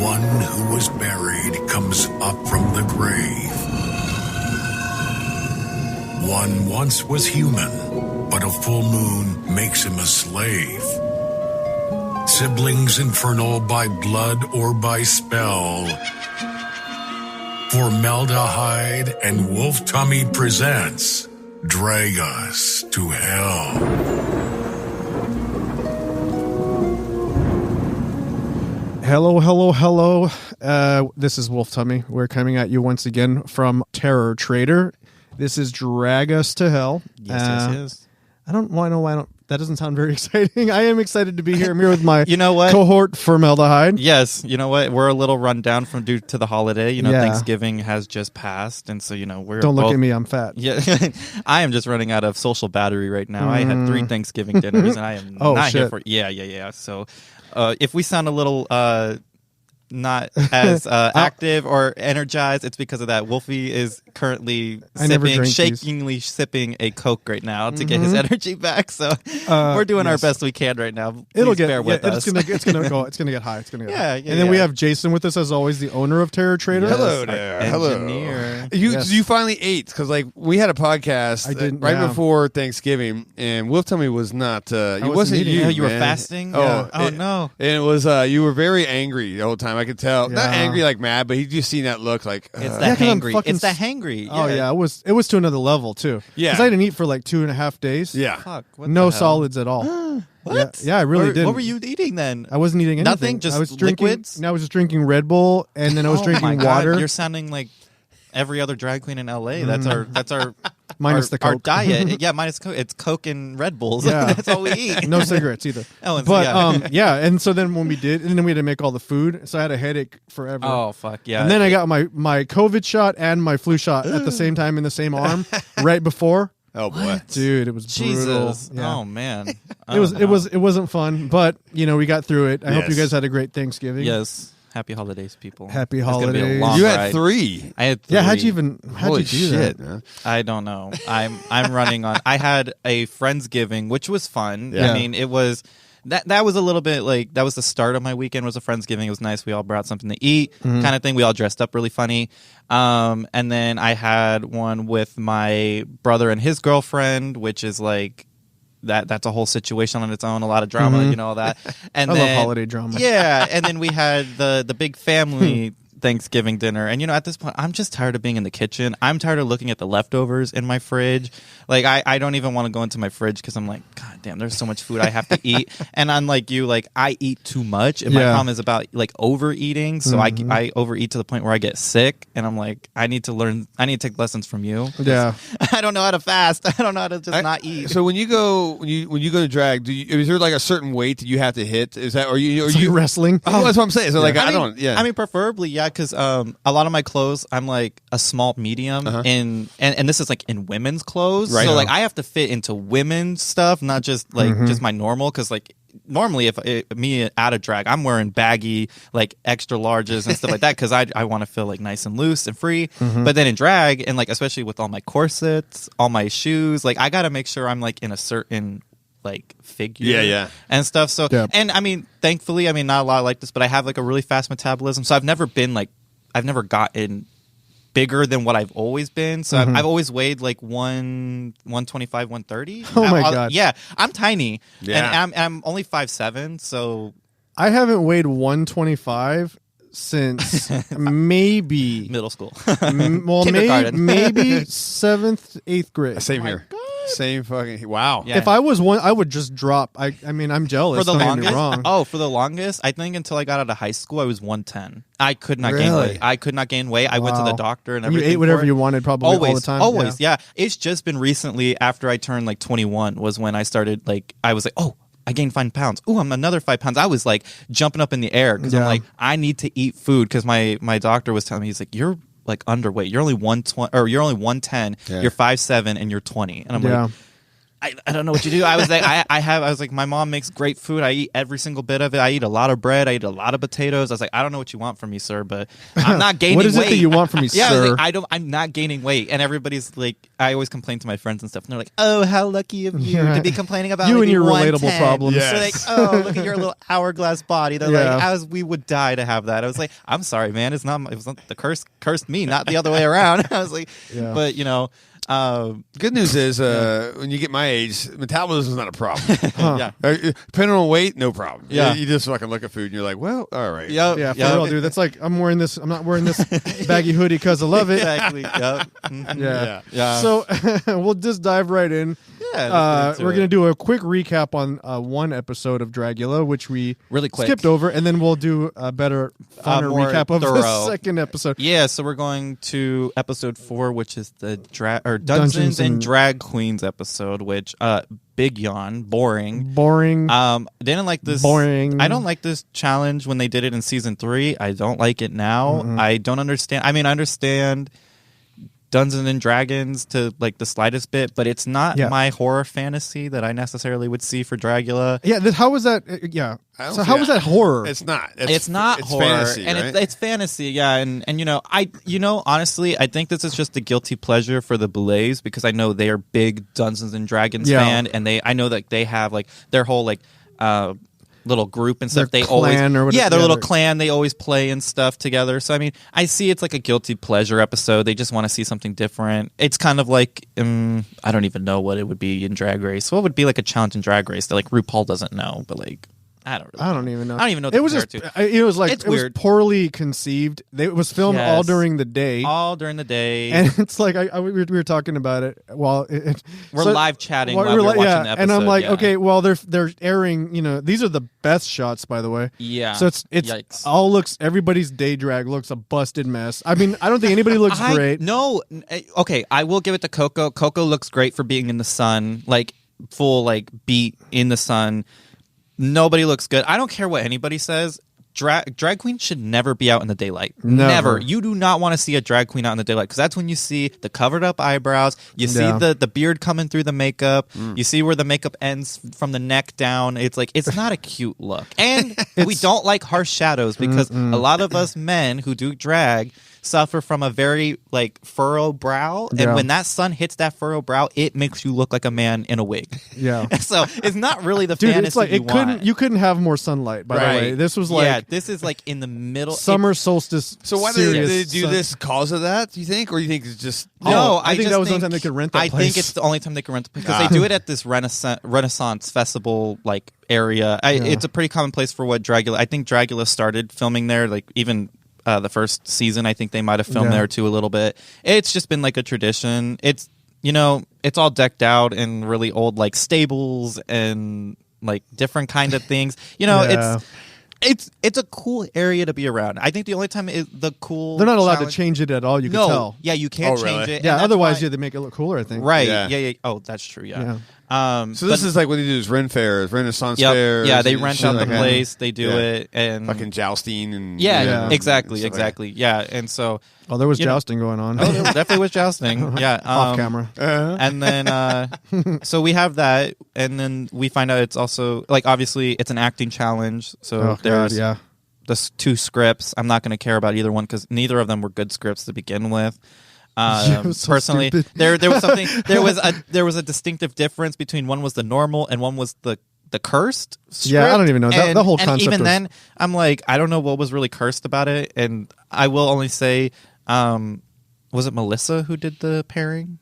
one who was buried comes up from the grave. One once was human, but a full moon makes him a slave. Siblings infernal by blood or by spell. Formaldehyde and Wolf Tummy presents Drag Us to Hell. Hello. This is Wolf Tummy. We're coming at you once again from Terror Trader. This is Drag Us to Hell. Yes. I don't know. That doesn't sound very exciting. I am excited to be here. I'm here with my what? Cohort Formaldehyde. Yes. You know what? We're a little run down from due to the holiday. Yeah. Thanksgiving has just passed. And so, we're Don't look both, at me. I'm fat. Yeah. I am just running out of social battery right now. I had 3 Thanksgiving dinners and I am not shit. here for Yeah. So if we sound a little not as active or energized, it's because of that. Wolfie is currently shakingly sipping a Coke right now to get his energy back. So we're doing our best we can right now. Please bear with us. It's gonna get high. It's gonna get high. Yeah. And then we have Jason with us as always, the owner of Terror Trader. Yes, Hello there. Engineer. You finally ate because we had a podcast before Thanksgiving and Wolf Tummy was not. It wasn't eating. you. You were man. fasting. Oh, no. And it was you were very angry the whole time. I could tell. Yeah. Not angry like mad, but he just seen that look like. It's Yeah, the 'cause I'm hangry. fucking It's the hangry. Oh yeah, it was to another level too. Yeah. Because I didn't eat for like 2.5 days. Yeah. Fuck. What No the hell? solids at all. What? Yeah, I really didn't. What were you eating then? I wasn't eating anything. Nothing? Just I was drinking, liquids? No, I was just drinking Red Bull, and then I was Oh drinking my God, water. You're sounding like every other drag queen in LA. That's our Minus the our Coke. diet. Yeah, minus Coke. It's Coke and Red Bulls. Yeah. That's all we eat. No cigarettes either. Oh, and But and so then when we did, and then we had to make all the food, so I had a headache forever. Oh fuck yeah. And then I got my COVID shot and my flu shot at the same time in the same arm right before. Oh boy, Dude, it was brutal. Jesus. Yeah. Oh man. It wasn't fun, but we got through it. I hope you Yes. guys had a great Thanksgiving. Yes. Happy holidays, people. Happy It's gonna be a holidays. long you had ride. 3. I had 3. Yeah, how'd you do shit, that? man. I don't know. I'm running on. I had a Friendsgiving, which was fun. Yeah. I mean, it was that was a little bit like that was the start of my weekend. Was a Friendsgiving. It was nice. We all brought something to eat, kind of thing. We all dressed up really funny. And then I had one with my brother and his girlfriend, which is like that's a whole situation on its own. A lot of drama, all that. And I then, love holiday drama. Yeah, and then we had the big family Thanksgiving dinner. And at this point, I'm just tired of being in the kitchen. I'm tired of looking at the leftovers in my fridge. Like I don't even want to go into my fridge because I'm like, God damn, there's so much food I have to eat. And unlike you, like I eat too much. And my problem is about like overeating. So I overeat to the point where I get sick. And I'm like, I need to take lessons from you. Yeah. I don't know how to fast. I don't know how to just not eat. So when you go to drag, is there like a certain weight that you have to hit? Is that or you wrestling? Oh, that's what I'm saying. So like I mean, preferably, yeah, because a lot of my clothes, I'm like a small medium and this is like in women's clothes. Right. So like I have to fit into women's stuff, not just like just my normal. Because like normally, if me out of drag, I'm wearing baggy like extra larges and stuff like that because I want to feel like nice and loose and free. But then in drag and like especially with all my corsets, all my shoes, like I got to make sure I'm like in a certain like figure and stuff. So and I mean, thankfully, I mean not a lot like this, but I have like a really fast metabolism. So I've never gotten bigger than what I've always been. So I've always weighed like 125, 130. Oh my God. Yeah, I'm tiny. Yeah. And I'm only 5'7", so I haven't weighed 125 since maybe middle school. Kindergarten. maybe 7th, 8th grade. same here. Same fucking wow. Yeah. If I was one, I would just drop. I mean, I'm jealous. For the don't get longest, me wrong. for the longest, I think until I got out of high school, I was 110. I could not gain Really? weight. I could not gain weight. I went to the doctor and And you everything. ate whatever for it. you wanted, probably all the time. Always, yeah. It's just been recently after I turned like 21 was when I started like I was like, oh, I gained 5 pounds. Oh, I'm another 5 pounds. I was like jumping up in the air because I'm like, I need to eat food because my doctor was telling me, he's like, you're like underweight. You're only 120 or you're only 110. Yeah. You're 5'7" and you're 20. And I'm like, I don't know what you do. I was like, I was like, my mom makes great food. I eat every single bit of it. I eat a lot of bread. I eat a lot of potatoes. I was like, I don't know what you want from me, sir, but I'm not gaining weight. What is it that you want from me, yeah, sir? I was like, I'm not gaining weight. And everybody's like, I always complain to my friends and stuff, and they're like, oh, how lucky of you to be complaining about you and your 110. relatable problems. Yes. They're like, oh, look at your little hourglass body. They're Yeah. like, as we would die to have that. I was like, I'm sorry, man. It was not the curse cursed me, not the other way around. I was like, but you know. Good news is when you get my age, metabolism is not a problem. Yeah. Depending on weight, no problem. Yeah. You just fucking look at food and you're like, well, all right. Yeah, for real, dude. That's like I'm not wearing this baggy hoodie because I love it. Exactly. Yep. Mhm. Yeah. So we'll just dive right in. Yeah. We're gonna do a quick recap on one episode of Dragula, which we really quick skipped over, and then we'll do a better, funner more recap of thorough. the second episode. Yeah, so we're going to episode 4, which is the Dungeons and Drag Queens episode, which big yawn, boring. Didn't like this. Boring. I don't like this challenge when they did it in season 3. I don't like it now. Mm-hmm. I don't understand. I mean, I understand Dungeons and Dragons to like the slightest bit, but it's not my horror fantasy that I necessarily would see for Dragula. Yeah, how was that? Yeah. So how was that horror? It's not. It's not horror, fantasy, and right? it's fantasy. Yeah, and honestly, I think this is just a guilty pleasure for the Boulets because I know they are big Dungeons and Dragons fan, and I know that they have like their whole like little group and stuff. Their They clan always or whatever. their little clan. They always play and stuff together. So I mean, I see it's like a guilty pleasure episode. They just want to see something different. It's kind of like I don't even know what it would be in Drag Race. What would be like a challenge in Drag Race that like RuPaul doesn't know, but like. I don't even know. I don't even know what it was. Just, it was like it's it was weird. poorly conceived. It was filmed all during the day. All during the day, and it's like we were talking about it while we're live chatting while we're watching the episode. And I'm like, okay, well they're airing. You know, these are the best shots, by the way. Yeah. So it's Yikes. all looks. Everybody's day drag looks a busted mess. I mean, I don't think anybody looks great. No. Okay, I will give it to Coco. Coco looks great for being in the sun, like full like beat in the sun. Nobody looks good. I don't care what anybody says. Drag queen should never be out in the daylight. Never. You do not want to see a drag queen out in the daylight because that's when you see the covered up eyebrows. You see the beard coming through the makeup. You see where the makeup ends from the neck down. It's like it's not a cute look. And we don't like harsh shadows because a lot of us men who do drag suffer from a very like furrow brow, and when that sun hits that furrow brow, it makes you look like a man in a wig. Yeah. So it's not really the fantasy it's like you couldn't have more sunlight. By the way, this was like this is like in the middle summer solstice. So why did they do this cause of that? Do you think, or do you think it's just no? I think that was the only time they could rent that I place. think it's the only time they could rent because they do it at this Renaissance festival like area. It's a pretty common place for what Dragula. I think Dragula started filming there, like even. The first season, I think they might have filmed there too a little bit. It's just been like a tradition. It's it's all decked out in really old like stables and like different kind of things. It's a cool area to be around. I think the only time is the cool. They're not allowed to change it at all. You can tell. Yeah, you can't change it. Yeah, otherwise they make it look cooler. I think. Right. Yeah. Oh, that's true. Yeah. So this is like what they do is Ren Renaissance fairs. Yeah, they rent out the like place. They do it and fucking jousting and exactly. Like yeah, and so there was jousting going on. Oh, there definitely was jousting. Yeah, off camera. And then so we have that, and then we find out it's also like obviously it's an acting challenge. So there's the 2 scripts. I'm not going to care about either one because neither of them were good scripts to begin with. Personally, there was something. There was a distinctive difference between one was the normal and one was the cursed script. Yeah, I don't even know the whole concept. And even then, I'm like, I don't know what was really cursed about it. And I will only say, was it Melissa who did the pairing?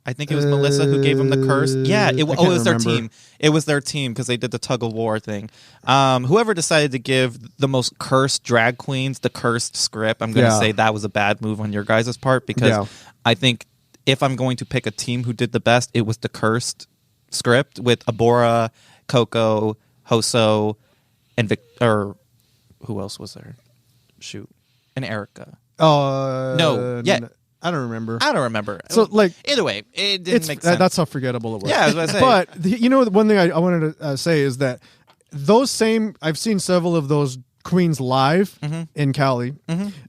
I think it was Melissa who gave him the curse. Yeah, it was their team. It was their team because they did the tug of war thing. Whoever decided to give the most cursed drag queens the cursed script, I'm going to say that was a bad move on your guys' part because I think if I'm going to pick a team who did the best, it was the cursed script with Abora, Coco, Hoso, and or who else was there? Shoot, and Erica. I don't remember. So, like, either way, it didn't make sense. That's how forgettable it was. Yeah, I was going to say. But one thing I wanted to say is that I've seen several of those queens live in Cali.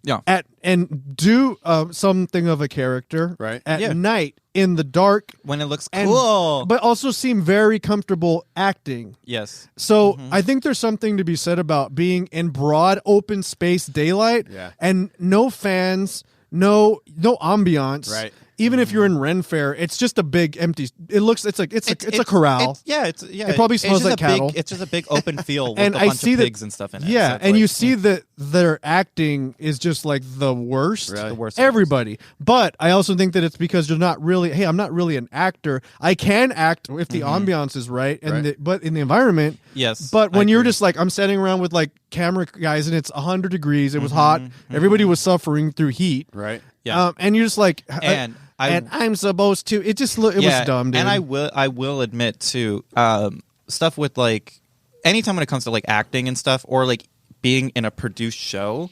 Yeah. And do something of a character at night in the dark when it looks cool, but also seem very comfortable acting. Yes. So I think there's something to be said about being in broad open space daylight and no fans, no ambiance. Right. Even if you're in Ren Fair, it's just a big empty. It's a corral. It probably smells like cattle. It's just a big open field with and a I bunch see of that, pigs and stuff in it. Yeah, So it's and like, you see that their acting is just like the worst. Really? The worst. Everybody. But I also think that it's because you're not really. Hey, I'm not really an actor. I can act if the ambiance is right, and but in the environment. Yes. But when I you're agree. just like I'm sitting around with like camera guys and it's 100 degrees. It was hot. Everybody was suffering through heat. Right. Yeah. And you're just like And I'm supposed to. It just was dumb, dude. And I will admit too, stuff with like anytime when it comes to like acting and stuff or like being in a produced show,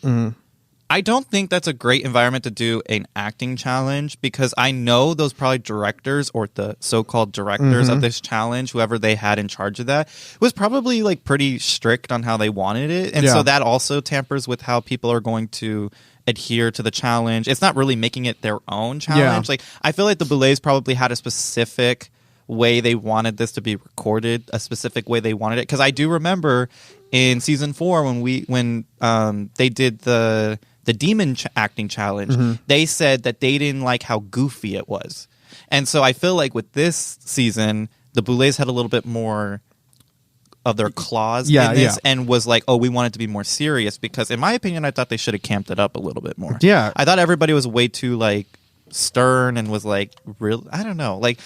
I don't think that's a great environment to do an acting challenge because I know those probably directors or the so-called directors of this challenge, whoever they had in charge of that, was probably like pretty strict on how they wanted it. And so that also tampers with how people are going to adhere to the challenge. It's not really making it their own challenge. Like I feel like the Boulets probably had a specific way they wanted this to be recorded, a specific way they wanted it. Because I do remember in season 4 when they did the demon acting challenge, they said that they didn't like how goofy it was. And so I feel like with this season, the Boulets had a little bit more of their claws in this and was like, oh, we want it to be more serious because in my opinion, I thought they should have camped it up a little bit more. Yeah. I thought everybody was way too like stern and was like real. I don't know. Like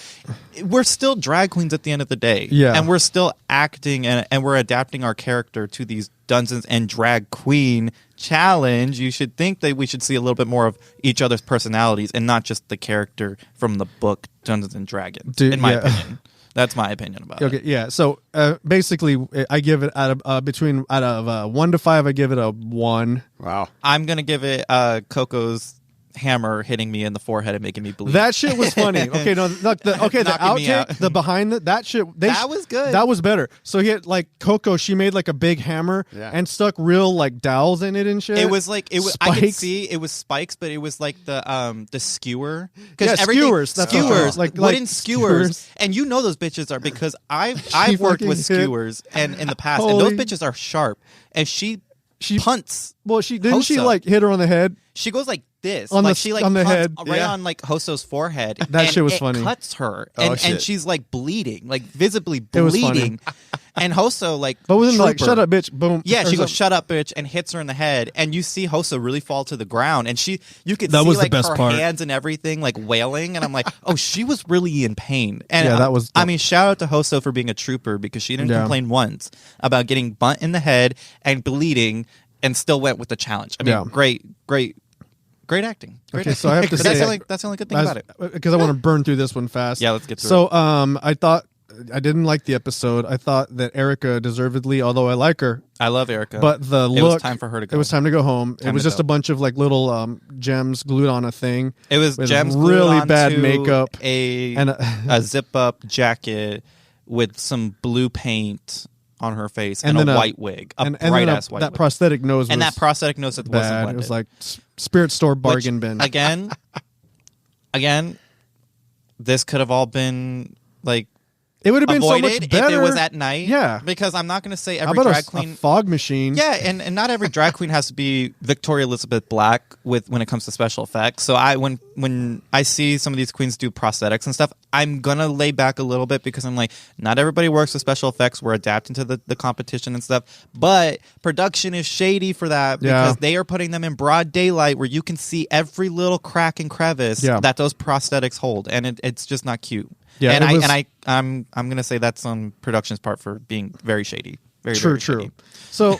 we're still drag queens at the end of the day. Yeah. And we're still acting and we're adapting our character to these Dungeons and Drag Queen challenge. You should think that we should see a little bit more of each other's personalities and not just the character from the book Dungeons and Dragons, in my opinion. That's my opinion about it. Okay, yeah. So basically, I give it out of 1 to 5. I give it a 1. Wow. I'm gonna give it Coco's hammer hitting me in the forehead and making me bleed. That shit was funny. Okay, no, look, the outtake, the behind that shit. That was good. That was better. So he had like Coco. She made like a big hammer and stuck real like dowels in it and shit. It was like Spikes. I could see it was spikes, but it was like the skewer. Skewers. That's skewers, like wooden skewers. And you know those bitches are because I've worked with skewers and in the past, and those bitches are sharp. And she punts. Well, she didn't. Hoso. She like hit her on the head. She goes like this, on like the she like on the head, right on like Hoso's forehead. That shit was it funny. Cuts her, Oh, and she's like bleeding, like visibly It was funny. bleeding. And Hoso like, but wasn't like trooper. shut up, bitch, boom. Yeah, she Or goes something. shut up, bitch, and hits her in the head. And you see Hoso really fall to the ground, and you could That see was the like best her part. hands and everything like wailing. And I'm like, oh, she was really in pain. And Yeah, that was I mean, shout out to Hoso for being a trooper because she didn't complain once about getting bunt in the head and bleeding, and still went with the challenge. I mean, great acting. Great Okay, acting. so I have to say that's the only good thing about it. because I want to burn through this one fast. Yeah, let's get through So, I thought I didn't like the episode. I thought that Erica deservedly, although I like her, I love Erica, but the look. It was time for her to go. It was time to go home. It was to just go. a bunch of like little gems glued on a thing. It was with gems really glued bad onto makeup and a zip up jacket with some blue paint on her face and then a white wig, bright then ass white that wig. prosthetic nose And was that prosthetic nose that wasn't bad. blended. It was like spirit store bargain Which, bin. Again, this could have all been like It would have been so avoided much better if it was at night. Yeah. Because I'm not going to say How every about drag a queen. fog machine? Yeah, and not every drag queen has to be Victoria Elizabeth Black when it comes to special effects. So when I see some of these queens do prosthetics and stuff, I'm gonna lay back a little bit because I'm like, not everybody works with special effects. We're adapting to the competition and stuff. But production is shady for that because they are putting them in broad daylight where you can see every little crack and crevice that those prosthetics hold, and it's just not cute. Yeah, I'm gonna say that's on production's part for being very shady. Very True. shady. So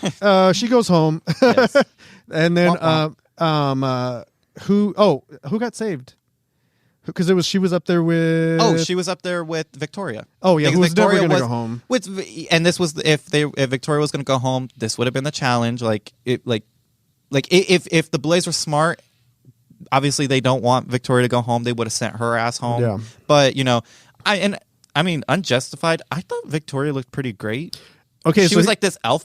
she goes home, Yes. and then Womp who got saved? Because she was up there with. Oh, she was up there with Victoria. Oh yeah, Because who was Victoria never going to was- go home. And this was if Victoria was going to go home, this would have been the challenge. If the Blaze were smart, obviously they don't want Victoria to go home. They would have sent her ass home. Yeah. But I mean, unjustified. I thought Victoria looked pretty great. Okay, She so was like this elf,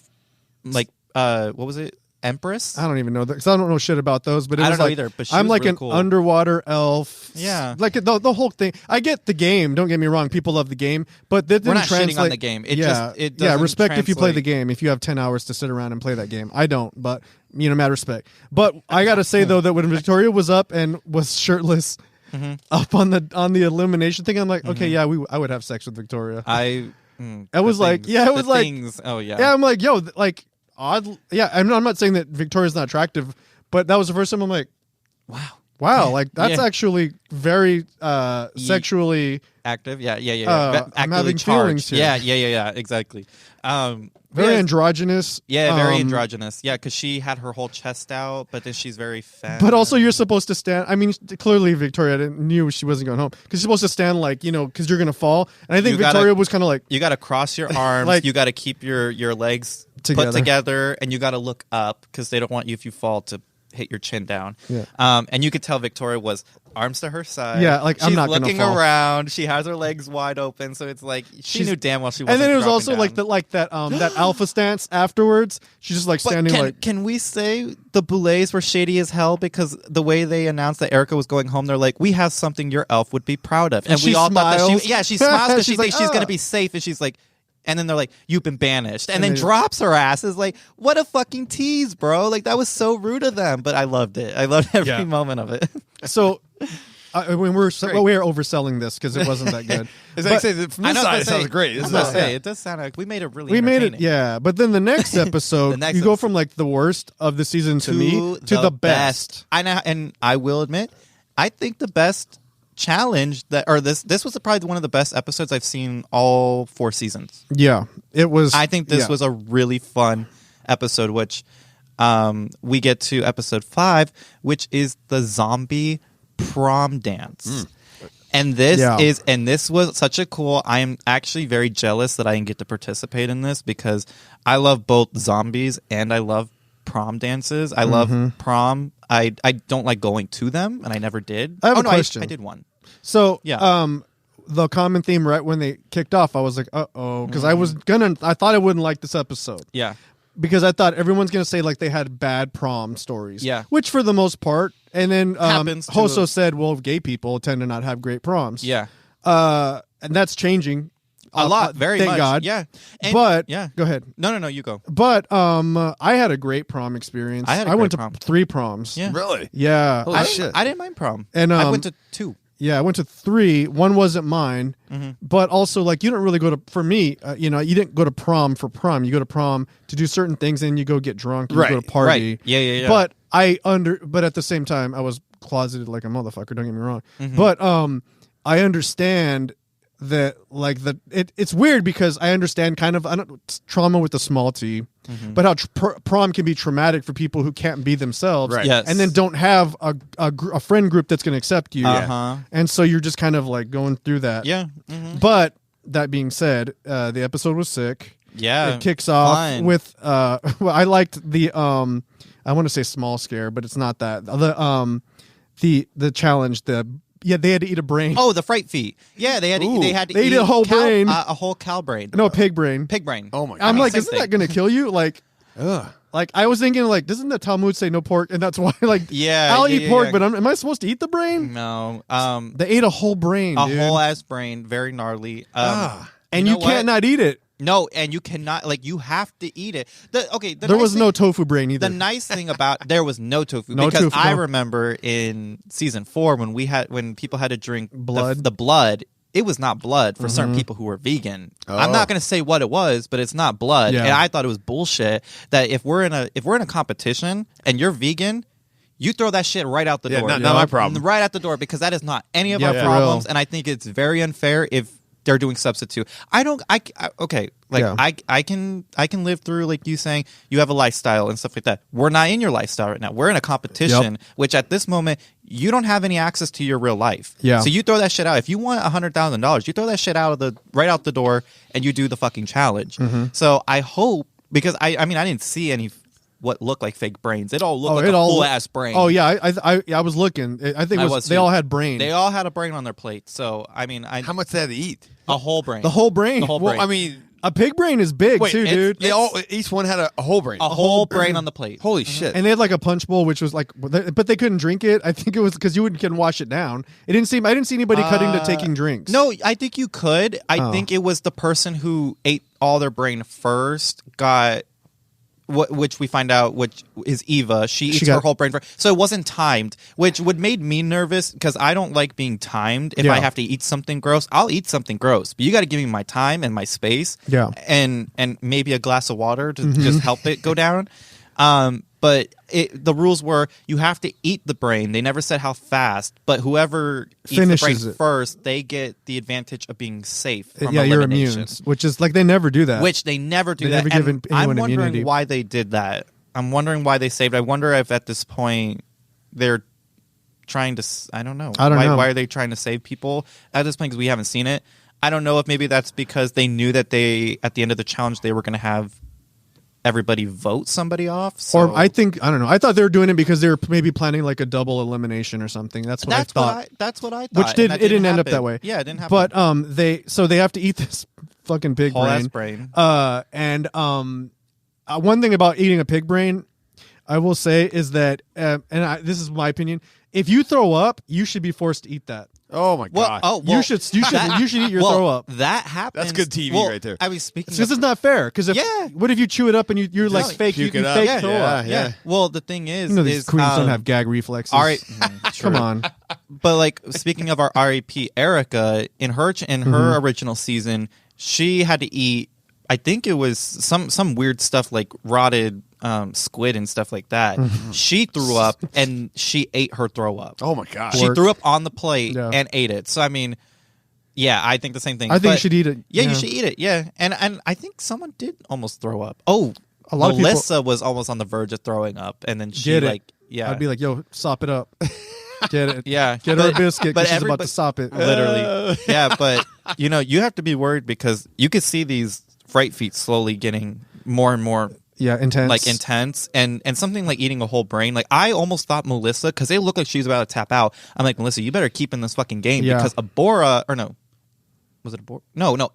like what was it? Empress? I don't even know that because I don't know shit about those. But it I was don't know like, either. But she I'm was like really an cool. underwater elf. Yeah, like the whole thing. I get the game. Don't get me wrong. People love the game, but that didn't we're not translate. shitting on the game. It respect if you play translate. the game. If you have 10 hours to sit around and play that game, I don't. But mad respect. But I gotta say though that when Victoria was up and was shirtless. Up on the elimination thing, I'm like, okay, yeah, I would have sex with Victoria. I was like, yeah, it was like, things. Oh yeah, yeah. I'm like, yo, like odd. Yeah, I'm not saying that Victoria's not attractive, but that was the first time I'm like, wow, like that's actually very sexually active. Yeah. I'm having feelings here. Yeah, exactly. Very androgynous. Yeah, very androgynous. Yeah, because she had her whole chest out, but then she's very fat. But also, you're supposed to stand. I mean, clearly Victoria knew she wasn't going home because she's supposed to stand like because you're gonna fall. And I think Victoria was kind of like you got to cross your arms. like, you got to keep your legs put together, and you got to look up because they don't want you if you fall to hit your chin down. Yeah. And you could tell Victoria was arms to her side. Yeah, like she's I'm not looking gonna fall. around. She has her legs wide open, so it's like she knew damn well she wasn't. And then it was also dropping like that alpha stance afterwards. She's just like standing like. Can we say the Boulets were shady as hell because the way they announced that Erica was going home, they're like, we have something your elf would be proud of, and we all thought that she smiles because she thinks she's gonna be safe, and she's like. And then they're like, you've been banished. And then drops her ass. Is like, what a fucking tease, bro. Like, that was so rude of them. But I loved it. I loved every moment of it. So, when we're overselling this because it wasn't that good. From this side, it sounds great. It does sound like we made it really entertaining. Yeah. But then the next episode, you go from like the worst of the season to the best. I know, and I will admit, I think the best challenge this was probably one of the best episodes I've seen all 4 seasons. Yeah, it was. I think this was a really fun episode, which we get to episode 5, which is the zombie prom dance. And this was such a cool. I am actually very jealous that I didn't get to participate in this because I love both zombies and I love prom dances. I love prom. I don't like going to them, and I never did. I have a question. I did one. So, the common theme right when they kicked off, I was like, uh-oh, because I thought I wouldn't like this episode. Yeah. Because I thought everyone's going to say like they had bad prom stories. Yeah. Which for the most part, and then Hoso said, well, gay people tend to not have great proms. Yeah. And that's changing. A lot, very thank much. God. Yeah. But go ahead. No, you go. But I had a great prom experience. I went to 3 proms. Yeah. Really? Yeah. Holy shit. I didn't mind prom. And I went to 2. Yeah, I went to 3. One wasn't mine, but also like you don't really go to. For me, you didn't go to prom for prom. You go to prom to do certain things, and you go get drunk. And you go to party. Right. Yeah. But but at the same time, I was closeted like a motherfucker. Don't get me wrong. But I understand that like it's weird because I understand kind of trauma with the small t, but how prom can be traumatic for people who can't be themselves, right? Yes. And then don't have a friend group that's going to accept you, and so you're just kind of like going through that. Yeah. But that being said, the episode was sick. Yeah, it kicks off with well, I liked the I want to say small scare, but it's not that the challenge they had to eat a brain. Oh, the fright feat. Yeah, they had to eat a whole brain. A whole cow brain. No, pig brain. Pig brain. Oh my God. I'm like, isn't that going to kill you? Like, like I was thinking, like, doesn't the Talmud say no pork? And that's why, like, I'll eat pork, but am I supposed to eat the brain? No. They ate a whole brain, a whole ass brain, very gnarly. And you can't not eat it. No, and you cannot, like, you have to eat it. There was no tofu brain either. The nice thing about there was no tofu because I remember in season 4 when people had to drink blood, the blood. It was not blood for certain people who were vegan. I'm not going to say what it was, but it's not blood. Yeah. And I thought it was bullshit that if we're in a competition and you're vegan, you throw that shit right out the door. Not my problem. Right out the door because that is not any of our problems, and I think it's very unfair if they're doing substitute. I can live through like you saying you have a lifestyle and stuff like that. We're not in your lifestyle right now. We're in a competition, which at this moment you don't have any access to your real life. Yeah. So you throw that shit out. If you want $100,000, you throw that shit right out the door and you do the fucking challenge. So I hope because I mean I didn't see any what looked like fake brains. It all looked like a full ass brain. Oh yeah, I was looking. I think they all had brain. They all had a brain on their plate. So I mean, how much did they eat? A whole brain. The whole brain. The whole brain. Well, I mean, A pig brain is big too, dude. Each one had a whole brain. A whole brain on the plate. Holy shit! And they had like a punch bowl, which was like, but they couldn't drink it. I think it was because you couldn't wash it down. I didn't see anybody cutting to taking drinks. No, I think you could. I think it was the person who ate all their brain first got. Which we find out, which is Eva. She eats her whole brain first. So it wasn't timed, which would made me nervous because I don't like being timed. If I have to eat something gross, I'll eat something gross. But you got to give me my time and my space. Yeah. And maybe a glass of water to just help it go down. But the rules were you have to eat the brain. They never said how fast, but whoever finishes eats the brain first, they get the advantage of being safe from you're elimination. immune, which is like they never do that. Which they never do they that. Never give anyone I'm wondering immunity. why they did that. I'm wondering why they saved. I wonder if at this point they're trying to. I don't know. Why are they trying to save people at this point? Because we haven't seen it. I don't know if maybe that's because they knew that at the end of the challenge they were going to have everybody vote somebody off. So. Or I don't know. I thought they were doing it because they were maybe planning like a double elimination or something. That's what I thought. That's what I thought. Which didn't end up that way. Yeah, it didn't happen. But they have to eat this fucking pig brain. And one thing about eating a pig brain, I will say is that, this is my opinion. If you throw up, you should be forced to eat that. Oh my god! You should eat your throw up. That happens. That's good TV right there. I was speaking. This is not fair because what if you chew it up and you're like fake? You can fake throw up. Yeah. Well, the thing is, these queens don't have gag reflexes. All right, come on. But like speaking of our RAP Erica, in her original season, she had to eat. I think it was some weird stuff like rotted squid and stuff like that. She threw up and she ate her throw up. Oh my gosh. She threw up on the plate and ate it. So I mean, yeah, I think the same thing. I think you should eat it. Yeah, you should eat it. Yeah. And I think someone did almost throw up. Oh, a lot Melissa of people was almost on the verge of throwing up and then she I'd be like, yo, sop it up. Get it. Yeah. Get her a biscuit because she's about to sop it. Literally. Yeah, but you have to be worried because you could see these fright feet slowly getting more and more intense and something like eating a whole brain. Like I almost thought Melissa, because they look like she's about to tap out. I'm like, Melissa, you better keep in this fucking game because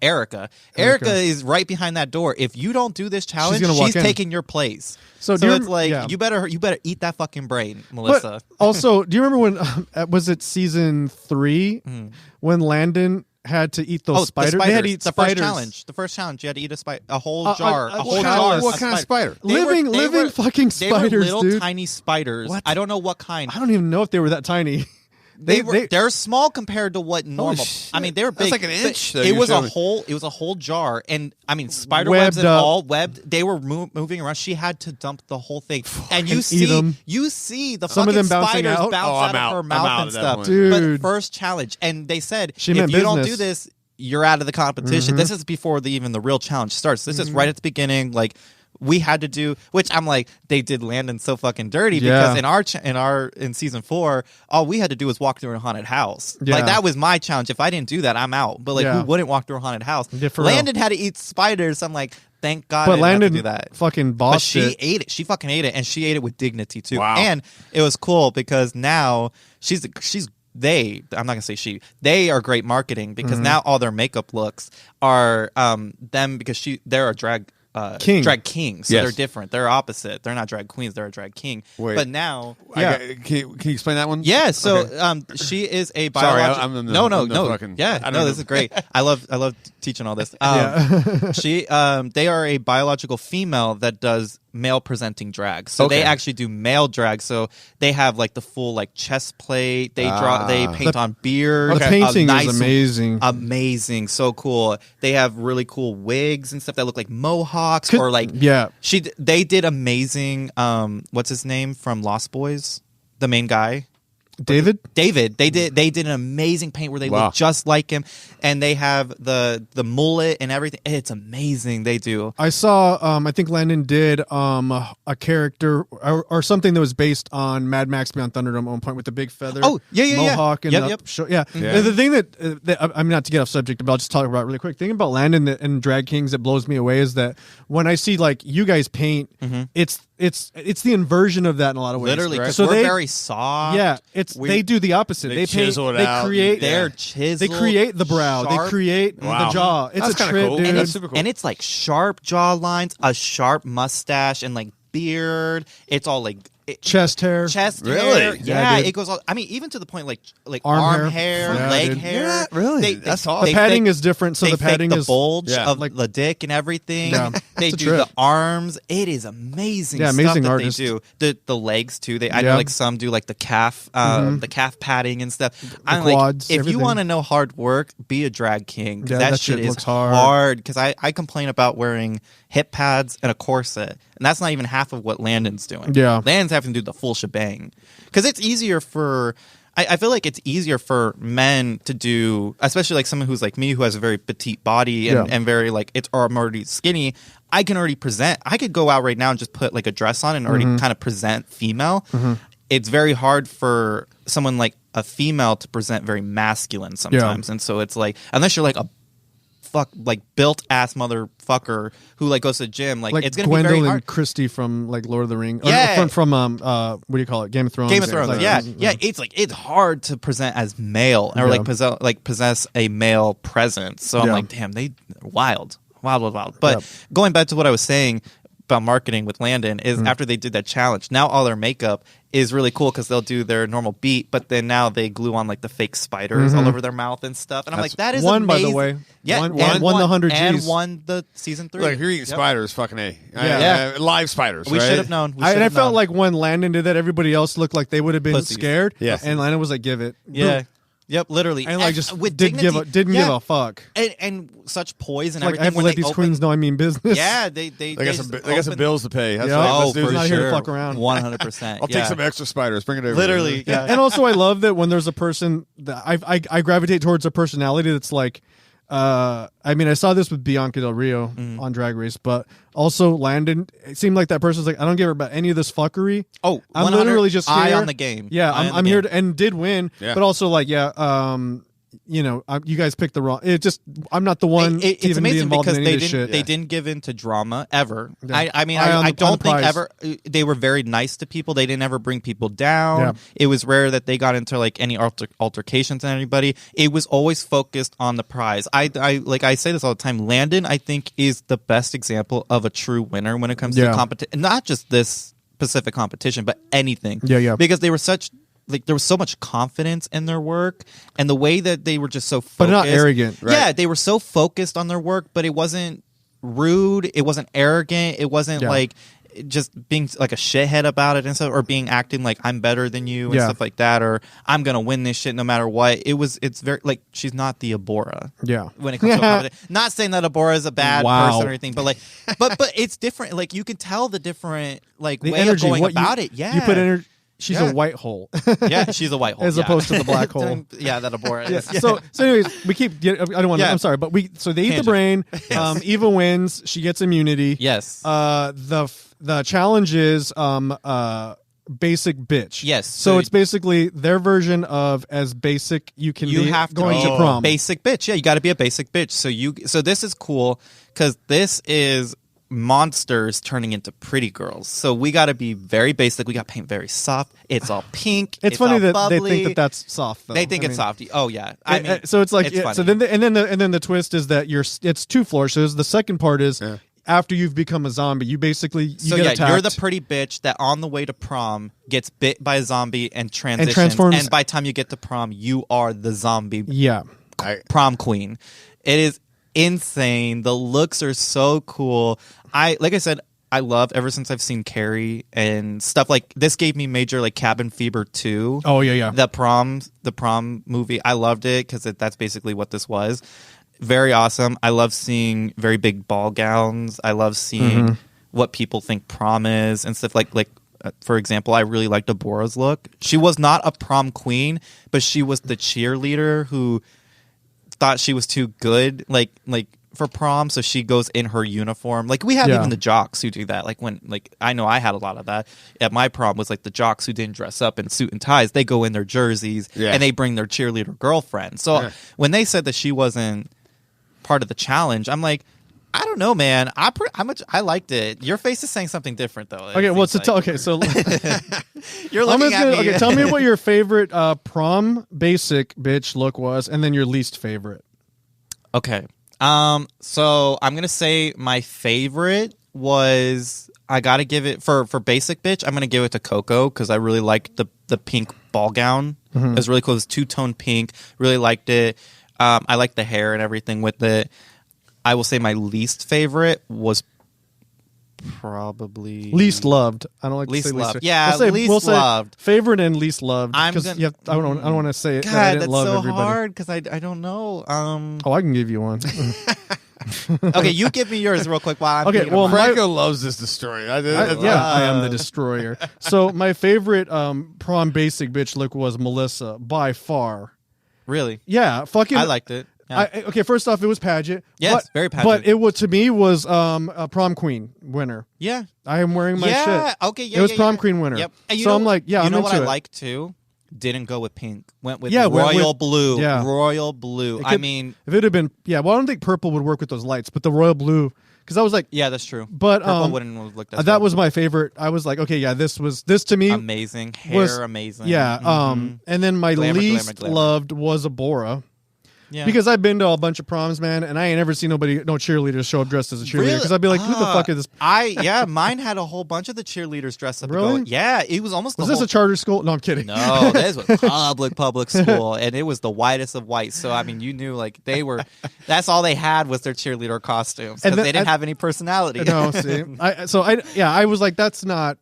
Erica. Erica is right behind that door. If you don't do this challenge, she's taking your place. So it's like you better eat that fucking brain, Melissa. But also, do you remember when was it season 3 when Landon had to eat those spiders? They had to eat spiders. The first challenge, you had to eat a whole jar. What kind of spider? Living fucking spiders, they were little dude. tiny spiders. What? I don't know what kind. I don't even know if they were that tiny. They're small compared to what normal. I mean, they were big. That's like an inch. It was a whole jar, and I mean, spider webs and all webbed. They were moving around. She had to dump the whole thing, and you see the some fucking of them spiders out. bounce out of her mouth and stuff. Dude. But first challenge, and they said if you business. don't do this, you're out of the competition. This is before even the real challenge starts. This is right at the beginning, like. We had to do, which I'm like, they did Landon so fucking dirty because in season 4, all we had to do was walk through a haunted house. Yeah. Like that was my challenge. If I didn't do that, I'm out. But like, who wouldn't walk through a haunted house? Landon had to eat spiders. I'm like, thank God. But Landon do that. Fucking bossed she ate it. She fucking ate it, and she ate it with dignity too. Wow. And it was cool because now she's. I'm not gonna say she. They are great marketing because now all their makeup looks are them because they're a drag kings. So they're different. They're opposite. They're not drag queens. They're a drag king. Wait. But now, can you explain that one? Yeah. So, she is a biological. No. This is great. I love teaching all this. They are a biological female that does male presenting drag. So they actually do male drag. So they have like the full like chest plate. They paint on beard. The painting is amazing. So cool. They have really cool wigs and stuff that look like mohawks or like they did amazing what's his name from Lost Boys? The main guy. David. They did an amazing paint where they look just like him, and they have the mullet and everything. It's amazing. They do. I saw. I think Landon did a character or something that was based on Mad Max Beyond Thunderdome at one point with the big feather. Oh yeah, mohawk and the thing that I'm not to get off subject, but I'll just talk about it really quick. The thing about Landon and drag kings that blows me away is that when I see like you guys paint, it's it's the inversion of that in a lot of ways. Literally, because so we're very soft. Yeah, they do the opposite. They chisel it out. Create their chisel. They create the brow. Sharp, they create the jaw. It's That's a trip, cool. dude. That's super cool. And it's like sharp jaw lines, a sharp mustache, and like beard. It's all like chest hair. hair. Yeah, dude. it goes all. I mean, even to the point like arm hair, Yeah, leg dude. hair. Yeah, really? That's awesome. The padding is different, so they the padding fake the is bulge Yeah. of like the dick and everything. Yeah. They It's a do trip. the arms. It is amazing. Yeah, stuff amazing that artist. they do. The legs too. I Yeah. know like some do like the calf, the calf padding and stuff. I'm quads, like, if everything. you want to know hard work, be a drag king. 'Cause Yeah, that shit is looks hard. hard. Because I complain about wearing hip pads and a corset, and that's not even half of what Landon's doing. Yeah. Landon's having to do the full shebang. Because it's easier for, I feel like it's easier for men to do, especially like someone who's like me who has a very petite body and very like, or I'm already skinny. I can already present. I could go out right now and just put like a dress on and already kind of present female. It's very hard for someone like a female to present very masculine sometimes. And so it's like, unless you're like a built ass motherfucker who like goes to the gym, like it's gonna be very hard. Christie from like Lord of the Rings. Yeah. Or from what do you call it? Game of Thrones. Game of Thrones, Like, yeah. It's like it's hard to present as male or like possess a male presence. So I'm like, damn, they wild. But going back to what I was saying about marketing with Landon is after they did that challenge, now all their makeup is really cool because they'll do their normal beat, but then now they glue on like the fake spiders all over their mouth and stuff. And I'm like, that is one amazing. by the way. Yeah, won and the 100 Gs and won the season 3. Like, if you're eating spiders, fucking A. Yeah. Live spiders, We right? should have known. I felt like when Landon did that, everybody else looked like they would have been Pussies. scared. Yeah. And Landon was like, "Give it." Yeah. Boom. Yep, literally. And like just with didn't give a fuck. and such poise and Like everything. I have to when let they these open- queens know I mean business. Yeah, they Got some bills to pay. That's Yeah. right. Oh, Let's do for this. not sure. here to fuck around. 100%. I'll take some extra spiders. Bring it over. Literally, yeah. And also, I love that when there's a person that I gravitate towards a personality that's like, I mean, I saw this with Bianca Del Rio on Drag Race, but also Landon. It seemed like that person's like, I don't give her about any of this fuckery. Oh, I'm 100 literally just here. eye on the game. Yeah, Eye on the I'm here game. to, and did win, Yeah. but also like, you know, you guys picked the wrong. It just, I'm not the one. It's to even be amazing involved because in they any of this didn't shit. they didn't give in to drama ever. Yeah. I mean Eye on I the don't think prize. ever they were very nice to people. They didn't ever bring people down. Yeah. It was rare that they got into like any altercations with anybody. It was always focused on the prize. I like I say this all the time. Landon, I think, is the best example of a true winner when it comes to competition. Not just this specific competition, but anything. Yeah. Because they were such. Like there was so much confidence in their work, and the way that they were just so focused, But not arrogant, right? Yeah, they were so focused on their work, but it wasn't rude. It wasn't arrogant. It wasn't like just being like a shithead about it and stuff, or acting like I'm better than you and stuff like that, or I'm gonna win this shit no matter what. It's very like she's not the Abora. Yeah. When it comes to competition. Not saying that Abora is a bad Wow. person or anything, but like, but it's different. Like you can tell the different like The way energy, of going what about you, it. Yeah, you put energy. She's Yeah. a white hole. Yeah, she's a white hole. As opposed to the black hole. Yeah, that Abora Yeah. is. So anyways, we keep. I don't want. to Yeah. I'm sorry, but so they eat the brain. Eva wins. She gets immunity. Yes. The challenge is basic bitch. Yes. So it's basically their version of as basic you can You be have going to to prom. basic bitch. Yeah, you got to be a basic bitch. So this is cool because this is monsters turning into pretty girls. So we got to be very basic. We got to paint very soft. It's all pink. It's funny all that bubbly. they think that that's soft. Though. They think I it's mean, soft. Oh yeah. I mean, so it's like it's so funny. then the twist is that it's 2 floors. So the second part is after you've become a zombie, you basically get attacked. You're the pretty bitch that on the way to prom gets bit by a zombie and transitions. transforms. And by the time you get to prom, you are the zombie Yeah. prom queen. It is insane. The looks are so cool. Like I said, I love ever since I've seen Carrie and stuff like this. Gave me major like Cabin Fever 2. Oh yeah. The prom movie. I loved it because that's basically what this was. Very awesome. I love seeing very big ball gowns. I love seeing what people think prom is and stuff like for example, I really liked Abora's look. She was not a prom queen, but she was the cheerleader who thought she was too good like for prom, so she goes in her uniform. Like we have even the jocks who do that. Like when I know I had a lot of that at my prom was like the jocks who didn't dress up in suit and ties. They go in their jerseys and they bring their cheerleader girlfriend. So when they said that she wasn't part of the challenge, I'm like, I don't know, man. I liked it. Your face is saying something different, though. Okay, well, so you're looking at me. Okay, tell me what your favorite prom basic bitch look was, and then your least favorite. Okay. So I'm gonna say my favorite was, I gotta give it for basic bitch. I'm gonna give it to Coco because I really liked the pink ball gown. It was really cool. It was two-tone pink. Really liked it. I liked the hair and everything with it. I will say my least favorite was probably least loved. I don't like least to say loved. least. Yeah, least loved. Favorite and least loved. I don't want to say it. God, that I didn't that's love so everybody. hard because I don't know. Oh, I can give you one. Okay, you give me yours real quick while I'm okay. Well, Franco loves this destroyer. I am the destroyer. So my favorite prom basic bitch look was Melissa by far. Really? Yeah, fucking. I liked it. Yeah. Okay, first off, it was pageant. Yes, very pageant. But it was, to me, was a prom queen winner. Yeah. I am wearing my shit. Okay, yeah, it was prom queen winner. Yep. So I'm like, you I'm know what into I it. like too? Didn't go with pink. Went with went royal with- blue. yeah. Royal blue. If it had been, well, I don't think purple would work with those lights, but the royal blue, because I was like, yeah, that's true. But purple wouldn't have looked as that well. was my favorite. I was like, okay, yeah, this to me amazing. Hair amazing. Yeah. And then my Glamour, least glamour. loved was a Bora. Yeah. Because I've been to a bunch of proms, man, and I ain't ever seen no cheerleaders show up dressed as a cheerleader. Because I'd be like, who the fuck is this? Mine had a whole bunch of the cheerleaders dressed up. Really? Yeah, it was almost. Was this a charter school? No, I'm kidding. No, this was public school, and it was the whitest of white. So I mean, you knew like they were. That's all they had was their cheerleader costumes because they didn't have any personality. No, see, I was like, that's not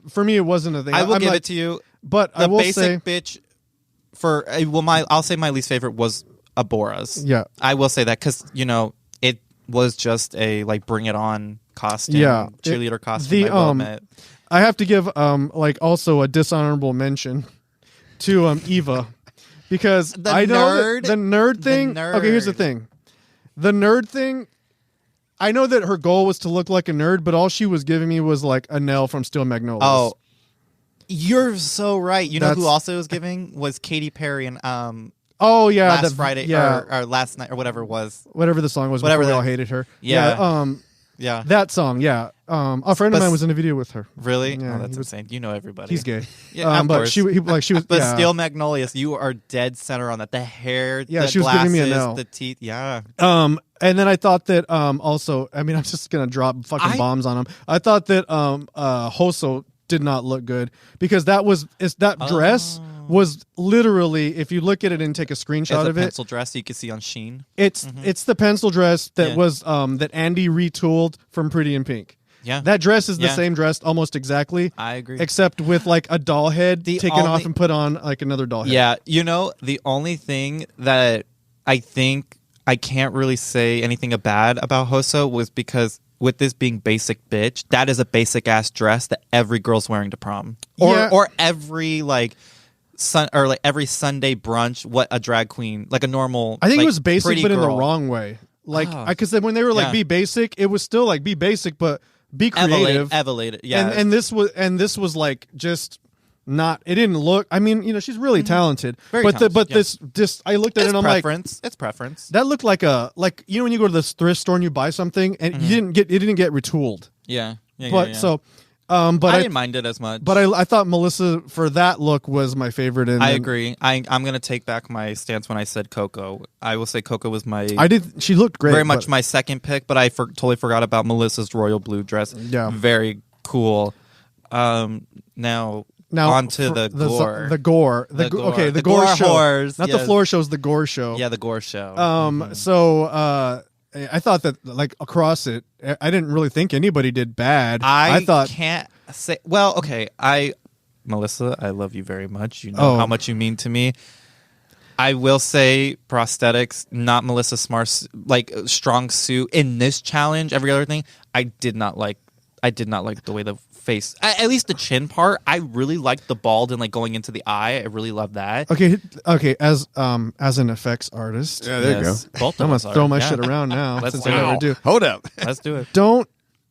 for me. It wasn't a thing. I will give it to you, but the I will basic say, bitch. I'll say my least favorite was Abora's. Yeah, I will say that because it was just a like bring it on costume. Yeah, cheerleader costume. I have to give also a dishonorable mention to Eva because I know that the nerd thing. Okay, here's the thing. The nerd thing. I know that her goal was to look like a nerd, but all she was giving me was like a Nell from Steel Magnolias. Oh, you're so right. You know who also was giving was Katy Perry and Oh yeah, last Friday or last night or whatever it was. Whatever the song was, whatever we all hated her. Yeah. Yeah, that song. Yeah, a friend of mine was in a video with her. Really? Yeah, oh, that's insane. You know everybody. He's gay. Yeah, but course. she was. But Steel Magnolias, you are dead center on that. The hair, yeah, the she was glasses, giving me a no. the teeth. Yeah. And then I thought that also. I mean, I'm just gonna drop fucking bombs on him. I thought that Hoso did not look good because that dress was literally, if you look at it and take a screenshot of it, pencil dress you can see on Shein. It's the pencil dress that was that Andy retooled from Pretty in Pink. Yeah, that dress is the same dress almost exactly. I agree, except with like a doll head taken off and put on like another doll head. Yeah, the only thing that I think I can't really say anything bad about Hoso was because with this being basic bitch, that is a basic ass dress that every girl's wearing to prom, or every every Sunday brunch. What a drag queen, like a normal. I think it was basic, but girl. in the wrong way. Like, because when they were like be basic, it was still like be basic, but be creative, elevated. Yeah, and this was like just not. It didn't look. I mean, she's really talented, this I looked at it and I'm like, it's preference. That looked like when you go to the thrift store and you buy something and it didn't get retooled. Yeah. So. But I didn't mind it as much. But I thought Melissa for that look was my favorite. I agree. I'm going to take back my stance when I said Coco. I will say Coco was my. She looked great. Very much my second pick, but I totally forgot about Melissa's royal blue dress. Yeah, very cool. Now on to the gore. The gore. Okay, the gore show. Whores, not the floor shows. The gore show. Yeah, the gore show. So. I thought that across it, I didn't really think anybody did bad. I thought can't say. Well, okay. Melissa, I love you very much. You know how much you mean to me. I will say prosthetics, not Melissa Smart's strong suit in this challenge. Every other thing, I did not like the way the face, at least the chin part. I really liked the bald and going into the eye. I really love that. Okay. As an effects artist, yeah, there you go. Both I'm gonna throw my shit around now. Let's I never do. Hold up. Let's do it.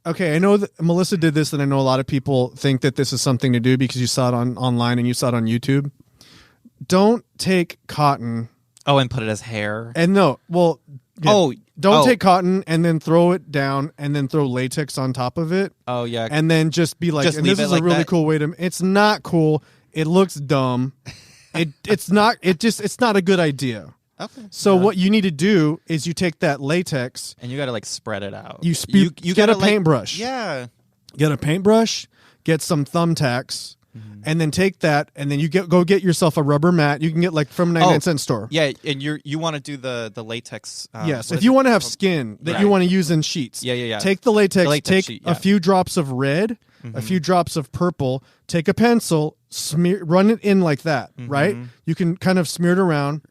Okay, I know that Melissa did this, and I know a lot of people think that this is something to do because you saw it online and you saw it on YouTube. Don't take cotton. Oh, and put it as hair. And Don't take cotton and then throw it down and then throw latex on top of it. Oh yeah. And then just be like, Just and leave this it is like a really that? cool way to. It's not cool. It looks dumb. It's not. It's not a good idea. Okay. So what you need to do is you take that latex And you got to like spread it out. You get gotta, a paintbrush. Yeah. Get a paintbrush, get some thumbtacks, and then take that, and then you go get yourself a rubber mat. You can get like from a 99-cent store. Yeah, and you want to do the latex. Yes, if you want to have skin that you want to use in sheets. Yeah. Take the latex, take sheet, a few drops of red, a few drops of purple, take a pencil, run it in like that, right? You can kind of smear it around.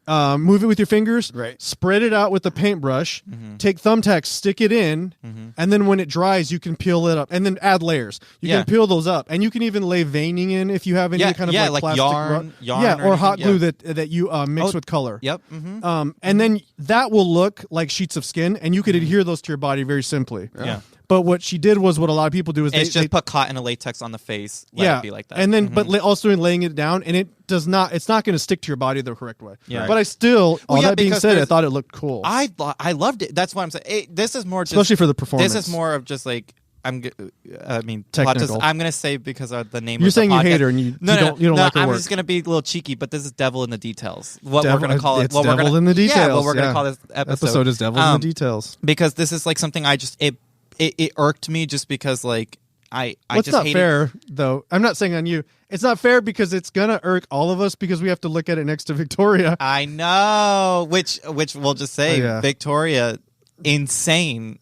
Move it with your fingers, right. Spread it out with the paintbrush, take thumbtacks, stick it in, and then when it dries, you can peel it up, and then add layers. You can peel those up, and you can even lay veining in if you have any kind of like plastic yarn or hot glue that you mix with color. Yep. And then that will look like sheets of skin, and you could adhere those to your body very simply. Yeah. But what she did was what a lot of people do is It's they just put cotton and latex on the face. Let it be like that. And then, but also in laying it down, and it's not going to stick to your body the correct way. Yeah. But I still, that being said, I there's- thought it looked cool. I loved it. That's what I'm saying. This is more just, Especially for the performance. This is more of just like Technical. I'm gonna say because of the name. You're of the saying you podcast. hate her and you don't like her I'm work. just gonna be a little cheeky, but this is devil in the details. What Devil- we're gonna call it. it's What we're devil gonna, in the details. Yeah, what we're gonna Yeah. call this episode is devil in the details. because this is like something I just it irked me just because like I It's just not hated. fair, though. I'm not saying on you. It's not fair because it's gonna irk all of us because we have to look at it next to Victoria. I know, which we'll just say Oh, yeah. Victoria, insane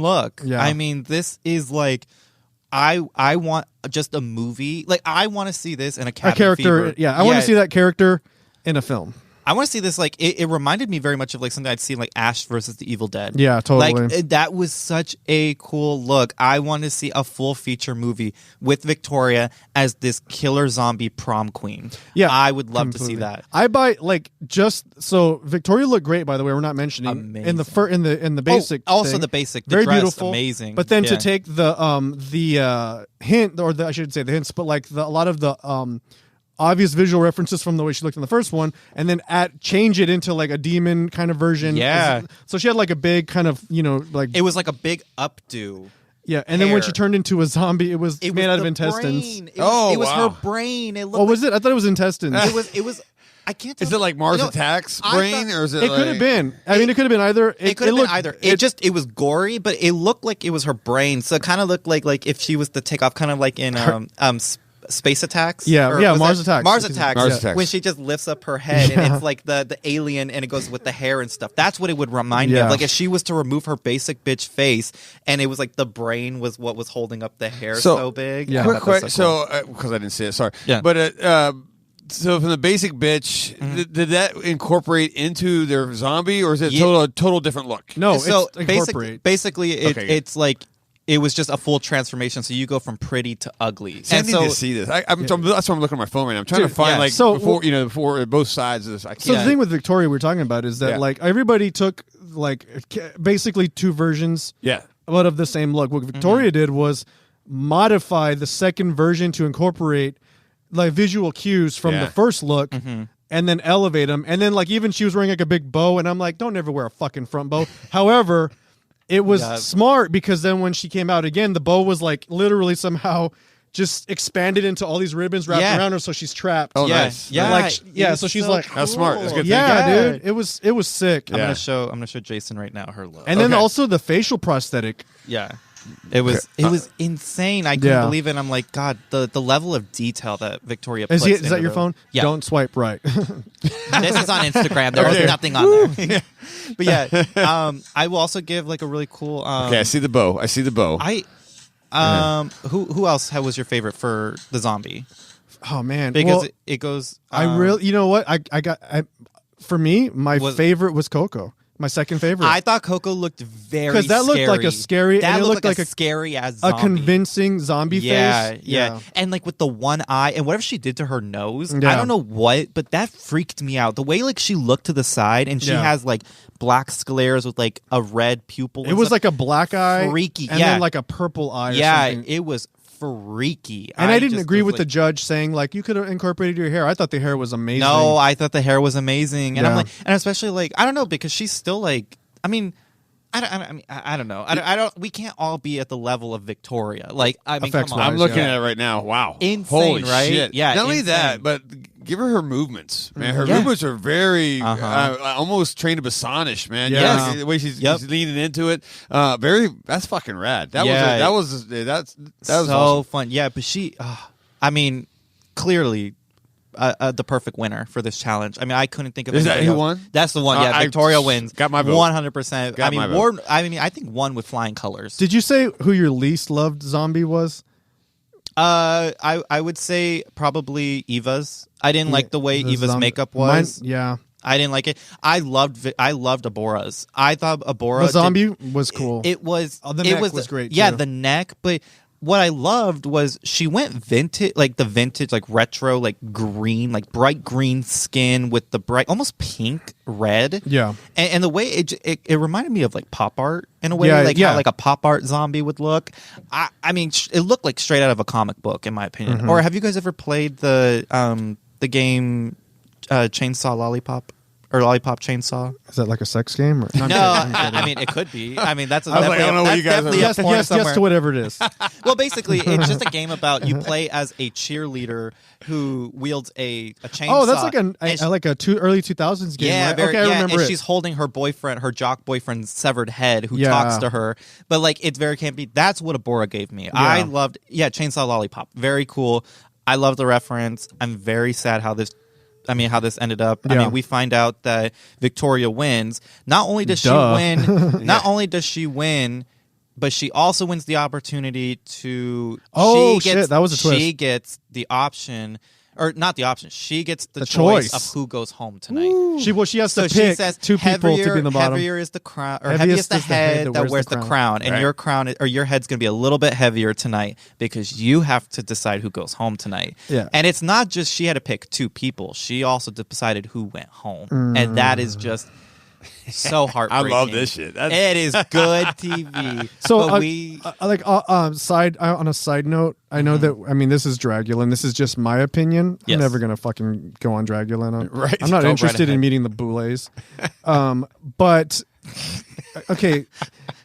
look. Yeah. I mean, this is like I want just a movie. Like I want to see this in a cabin character. fever. Yeah, I want to see that character in a film. I want to see this like it reminded me very much of like something I'd seen like Ash versus the Evil Dead. Yeah, totally. Like that was such a cool look. I want to see a full feature movie with Victoria as this killer zombie prom queen. Yeah, I would love to completely. see that. I buy so Victoria looked great. By the way, we're not mentioning Amazing. in the basic. Also thing. the basic, the very dress, beautiful, amazing. But then to Yeah. take the hint, or I should say the hints, but like a lot of the obvious visual references from the way she looked in the first one, and then change it into like a demon kind of version. Yeah. So she had like a big kind of like It was like a big updo. yeah, and then when hair. she turned into a zombie, it was made out of the intestines. brain. It Oh, was wow. her brain. It looked Oh, was it? I thought it was intestines. It was. I can't. Tell Is it like Mars You know, Attacks I brain, thought- or is it? It could have been. I mean, it could have been either. It could have been looked- either. It was gory, but it looked like it was her brain. So it kind of looked like if she was to take off, kind of like in Space Attacks. Yeah, Or yeah, was Mars that- Attacks. Mars Attacks. Mars Attacks. When she just lifts up her head and it's like the alien and it goes with the hair and stuff. That's what it would remind me Yeah. of. Like if she was to remove her basic bitch face and it was like the brain was what was holding up the hair so big. Yeah. I Quick thought that was question. cool. So, because I didn't see it, sorry. Yeah. But so from the basic bitch, did that incorporate into their zombie, or is it Yeah. total different look? No, so it's incorporate. basically Okay, good. it's like it was just a full transformation. So you go from pretty to ugly. See, I and need so to see this. That's why I'm looking at my phone right now. I'm trying Dude, to find yeah. like So, before both sides of this. I can't. So the thing with Victoria we're talking about is that Yeah. like everybody took like basically two versions yeah. out of the same look. What Victoria did was modify the second version to incorporate like visual cues from Yeah. the first look and then elevate them. And then like even she was wearing like a big bow, and I'm like, don't ever wear a fucking front bow. However, it was Yeah. smart because then when she came out again, the bow was like literally somehow just expanded into all these ribbons wrapped Yeah. around her, so she's trapped. Oh, yeah, nice. yeah, Like, it yeah, was so she's like, That's smart. That's good yeah, thinking. dude, it was sick. I'm Yeah. gonna show Jason right now her look. And then Okay. also the facial prosthetic. Yeah. It was insane. I couldn't Yeah. believe it. I'm like, God, the level of detail that Victoria Is puts that into your the- phone? Yeah. Don't swipe right. This is on Instagram. There Okay. was nothing on there. But yeah, I will also give like a really cool. Okay, I see the bow. Who else was your favorite for the zombie? Oh man, Because well, it goes. I really, you know what? For me, my Was- favorite was Coco. My second favorite. I thought Coco looked very 'Cause that looked like a scary- That and it looked looked like a a- scary as a zombie. convincing zombie Yeah, face. yeah, and like with the one eye and whatever she did to her nose, Yeah. I don't know what, but that freaked me out. The way like she looked to the side and she Yeah. has like black scleras with like a red pupil. It and was stuff. like a black eye, Freaky, and yeah. then like a purple eye. Or yeah, something. it was freaky. And I didn't just agree was with the like, judge saying like you could have incorporated your hair. I thought the hair was amazing. No, I thought the hair was amazing, and I'm Yeah. like, and especially like I don't know because she's still like I mean, I don't know. I don't. We can't all be at the level of Victoria. Like, I mean, come on. I'm looking at it right now. Wow, insane, holy right? shit! Yeah, not only insane. that, but give her movements, man. Her movements are very almost trained to Basanish, man. Yeah. The way she's leaning into it, that's fucking rad. That was so fun. Yeah, but she, I mean, clearly. The perfect winner for this challenge. I mean, I couldn't think of. Is that who won? That's the one. Yeah, Victoria wins. Got my vote. 100%. I mean, I think won with flying colors. Did you say who your least loved zombie was? I would say probably Eva's. I didn't like the way Eva's makeup was. I didn't like it. I loved Abora's. I thought Abora the zombie was cool. It was. The neck was great. Yeah, too. the neck, but. What I loved was she went vintage, like the vintage, like retro, like green, like bright green skin with the bright, almost pink red. Yeah, and the way it reminded me of like pop art in a way, how like a pop art zombie would look. I mean, it looked like straight out of a comic book, in my opinion. Mm-hmm. Or have you guys ever played the game Chainsaw Lollipop? Or Lollipop Chainsaw? Is that like a sex game? Or? No, I mean, it could be. I mean, that's I don't know what you guys are. Yes to whatever it is. Well, basically, it's just a game about you play as a cheerleader who wields a chainsaw. Oh, that's like a early 2000s game. Yeah, right? Okay, I remember and it. she's holding her jock boyfriend's severed head who talks to her. But like, it's very campy. That's what Abora gave me. Yeah. I loved, Chainsaw Lollipop. Very cool. I love the reference. I'm very sad how this ended up. I mean, we find out that Victoria wins. Not only does she win, but she also wins the opportunity to. That was a twist. She gets the option, or not the option. She gets the choice of who goes home tonight. Ooh. She has to pick two people to be in the bottom. Heavier is the crown, or heaviest the head that wears the crown, and your crown or your head's going to be a little bit heavier tonight because you have to decide who goes home tonight. Yeah, and it's not just she had to pick two people; she also decided who went home, and that is just. So heartbreaking. I love this shit. It is good TV. So on a side note, I know that this is Dragula, and this is just my opinion. Yes. I'm never gonna fucking go on Dragula. Right. I'm not interested in meeting the Boulets. But okay,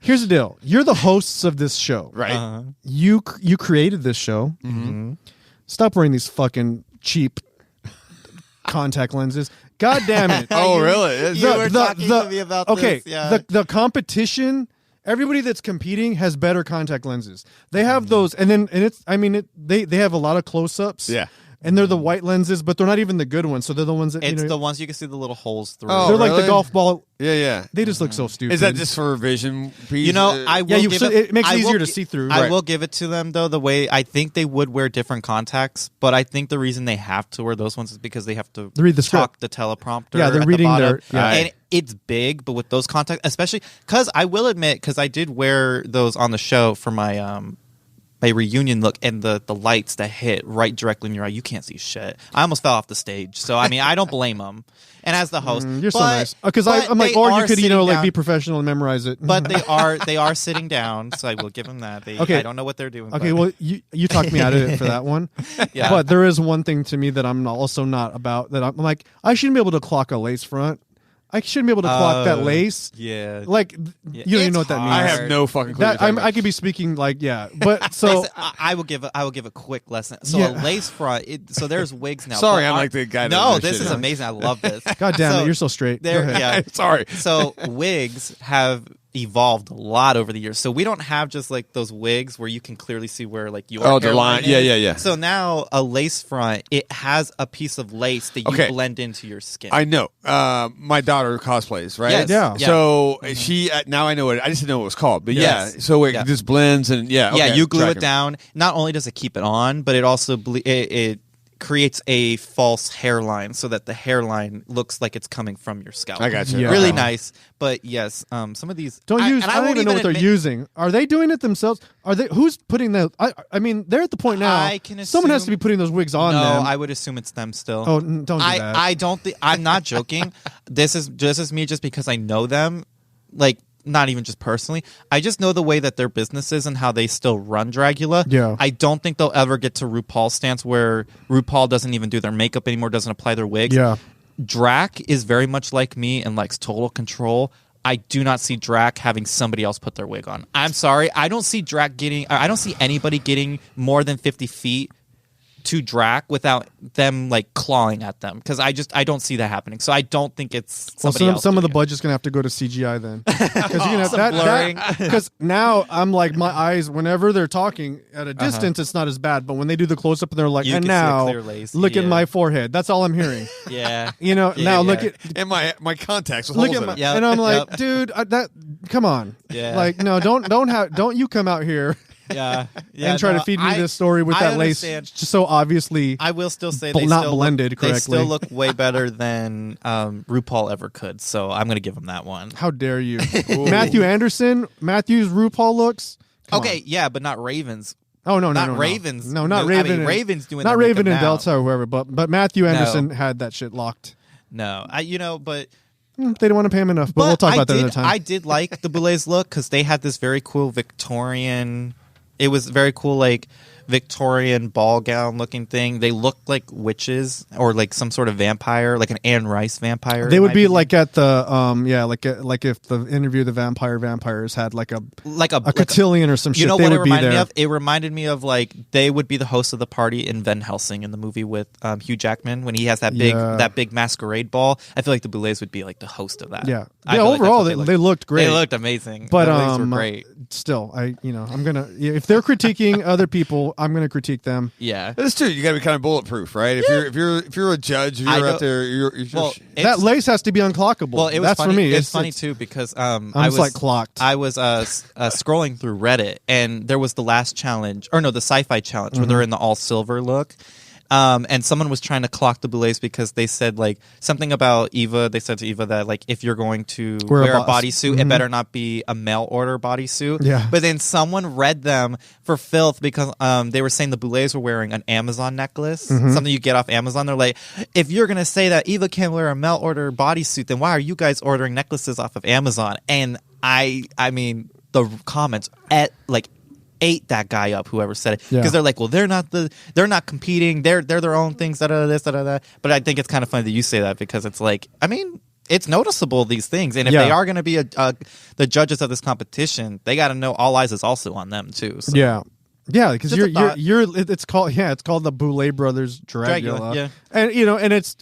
here's the deal. You're the hosts of this show, right? Uh-huh. You created this show. Mm-hmm. Stop wearing these fucking cheap contact lenses. God damn it! Oh, really? You were talking to me about this. Yeah. The competition. Everybody that's competing has better contact lenses. They have those, they have a lot of close-ups. Yeah. And they're the white lenses, but they're not even the good ones. So they're the ones that the ones you can see the little holes through. Oh, they're really? like the golf ball. Yeah. They just look so stupid. Is that just for vision? Piece? I will. It makes it easier to see through. I will give it to them though. The way I think they would wear different contacts, but I think the reason they have to wear those ones is because they have to read the talk the teleprompter. Yeah, they're reading their. Yeah. And it's big, but with those contacts, especially because I will admit, because I did wear those on the show for my my reunion look, and the lights that hit right directly in your eye, you can't see shit. I almost fell off the stage, so I mean, I don't blame them. And as the host, you're so nice because I'm like, or you could be professional and memorize it. But they are sitting down, so I will give them that. I don't know what they're doing. Okay, well you talked me out of it for that one. Yeah. But there is one thing to me that I'm also not about. That I'm like, I shouldn't be able to clock a lace front. I shouldn't be able to clock that lace. Yeah. Like, you don't even know what that means. I have no fucking clue. I could be speaking like, but so. I will give a quick lesson. So a lace front, so there's wigs now. Sorry, I'm like the guy that No, this is amazing. I love this. God damn it, you're so straight. Go ahead. Yeah. Sorry. So wigs have evolved a lot over the years. So we don't have just like those wigs where you can clearly see where like your the line. Yeah. So now a lace front, it has a piece of lace that you blend into your skin. I know. My daughter cosplays, right? Yes. Yeah. So she now I know it. I just didn't know what it was called, but so it just blends and you glue it down. Not only does it keep it on, but it also it creates a false hairline so that the hairline looks like it's coming from your scalp. I got you. Yeah. Really nice. But yes, some of these I don't even know what they're using. Are they doing it themselves? Are they? Who's putting that? I mean, they're at the point now. I can someone has to be putting those wigs on. No, them. I would assume it's them still. Oh, don't do that. I don't think. I'm not joking. This is me just because I know them. Like, not even just personally. I just know the way that their business is and how they still run Dragula. Yeah. I don't think they'll ever get to RuPaul's stance where RuPaul doesn't even do their makeup anymore, doesn't apply their wigs. Yeah. Drac is very much like me and likes total control. I do not see Drac having somebody else put their wig on. I'm sorry. I don't see anybody getting more than 50 feet to Drac without them like clawing at them, because I don't see that happening. So I don't think it's somebody else. Some of the budget's gonna have to go to CGI then, because you're gonna have blurring. Because now I'm like, my eyes, whenever they're talking at a distance, it's not as bad, but when they do the close up and they're like, you and can now see a clear lace. look at my forehead. That's all I'm hearing. Yeah. Now look at and my contacts. look at my, and I'm like, dude, that come on. Yeah. Like, no, don't you come out here. Yeah, and try to feed me this story with that lace just so obviously. I will still say blended correctly. They still look way better than RuPaul ever could. So I'm going to give them that one. How dare you, Matthew's RuPaul looks. Okay, yeah, but not Raven's. Oh no, not Ravens. No, not Raven. I mean, Raven's doing not that Raven and now. Delta or whoever, but Matthew Anderson had that shit locked. No, but. They didn't want to pay him enough, but we'll talk about that another time. I did like the Boulets look because they had this very cool Victorian. It was very cool, like Victorian ball gown looking thing. They looked like witches or like some sort of vampire, like an Anne Rice vampire. They would be like at the like if the interview of the vampires had like a cotillion or some shit. You know they what it would be reminded there. me of? It reminded me of like they would be the host of the party in Van Helsing in the movie with Hugh Jackman when he has that big masquerade ball. I feel like the Boulets would be like the host of that. Yeah. Overall they looked great. They looked amazing. But the were great. Still, I'm gonna if they're critiquing other people, I'm gonna critique them. Yeah, that's true. You got to be kind of bulletproof, right? If you're a judge, you're out there. You're that lace has to be unclockable. Well, it was that's funny. for me. It's funny too because I was like clocked. I was scrolling through Reddit and there was the last challenge, or no, the sci-fi challenge where they're in the all silver look. And someone was trying to clock the Boulets because they said like something about Eva. They said to Eva that like if you're going to wear a bodysuit, it better not be a mail order bodysuit. Yeah. But then someone read them for filth because they were saying the Boulets were wearing an Amazon necklace, something you get off Amazon. They're like, if you're gonna say that Eva can't wear a mail order bodysuit, then why are you guys ordering necklaces off of Amazon? And I mean the comments ate that guy up, whoever said it, because they're like, well, they're not competing, they're their own things, this, that. But I think it's kind of funny that you say that because it's like, I mean, it's noticeable, these things, and if they are going to be the judges of this competition, they got to know all eyes is also on them too. So. Yeah, because it's called the Boulet Brothers Dragula. Yeah, and and it's.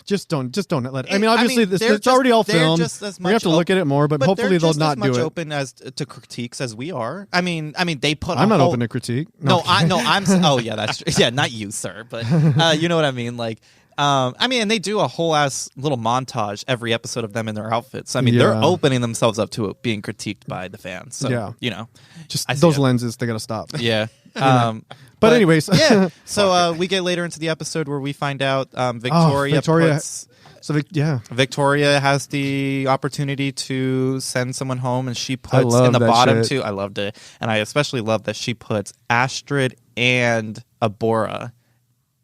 Just don't let it. I mean, obviously, it's already all filmed. We have to look at it more, but hopefully they'll not do it. They're just as much open as to critiques as we are. I mean, they put. I'm not open to critique. I'm. Oh yeah, that's true. Yeah, not you, sir, but you know what I mean. Like, and they do a whole ass little montage every episode of them in their outfits. I mean, they're opening themselves up to it being critiqued by the fans. So, just those lenses, they got to stop. Yeah. But anyways, yeah. So we get later into the episode where we find out Victoria puts. So Victoria has the opportunity to send someone home, and she puts in the bottom too. I loved it, and I especially love that she puts Astrid and Abora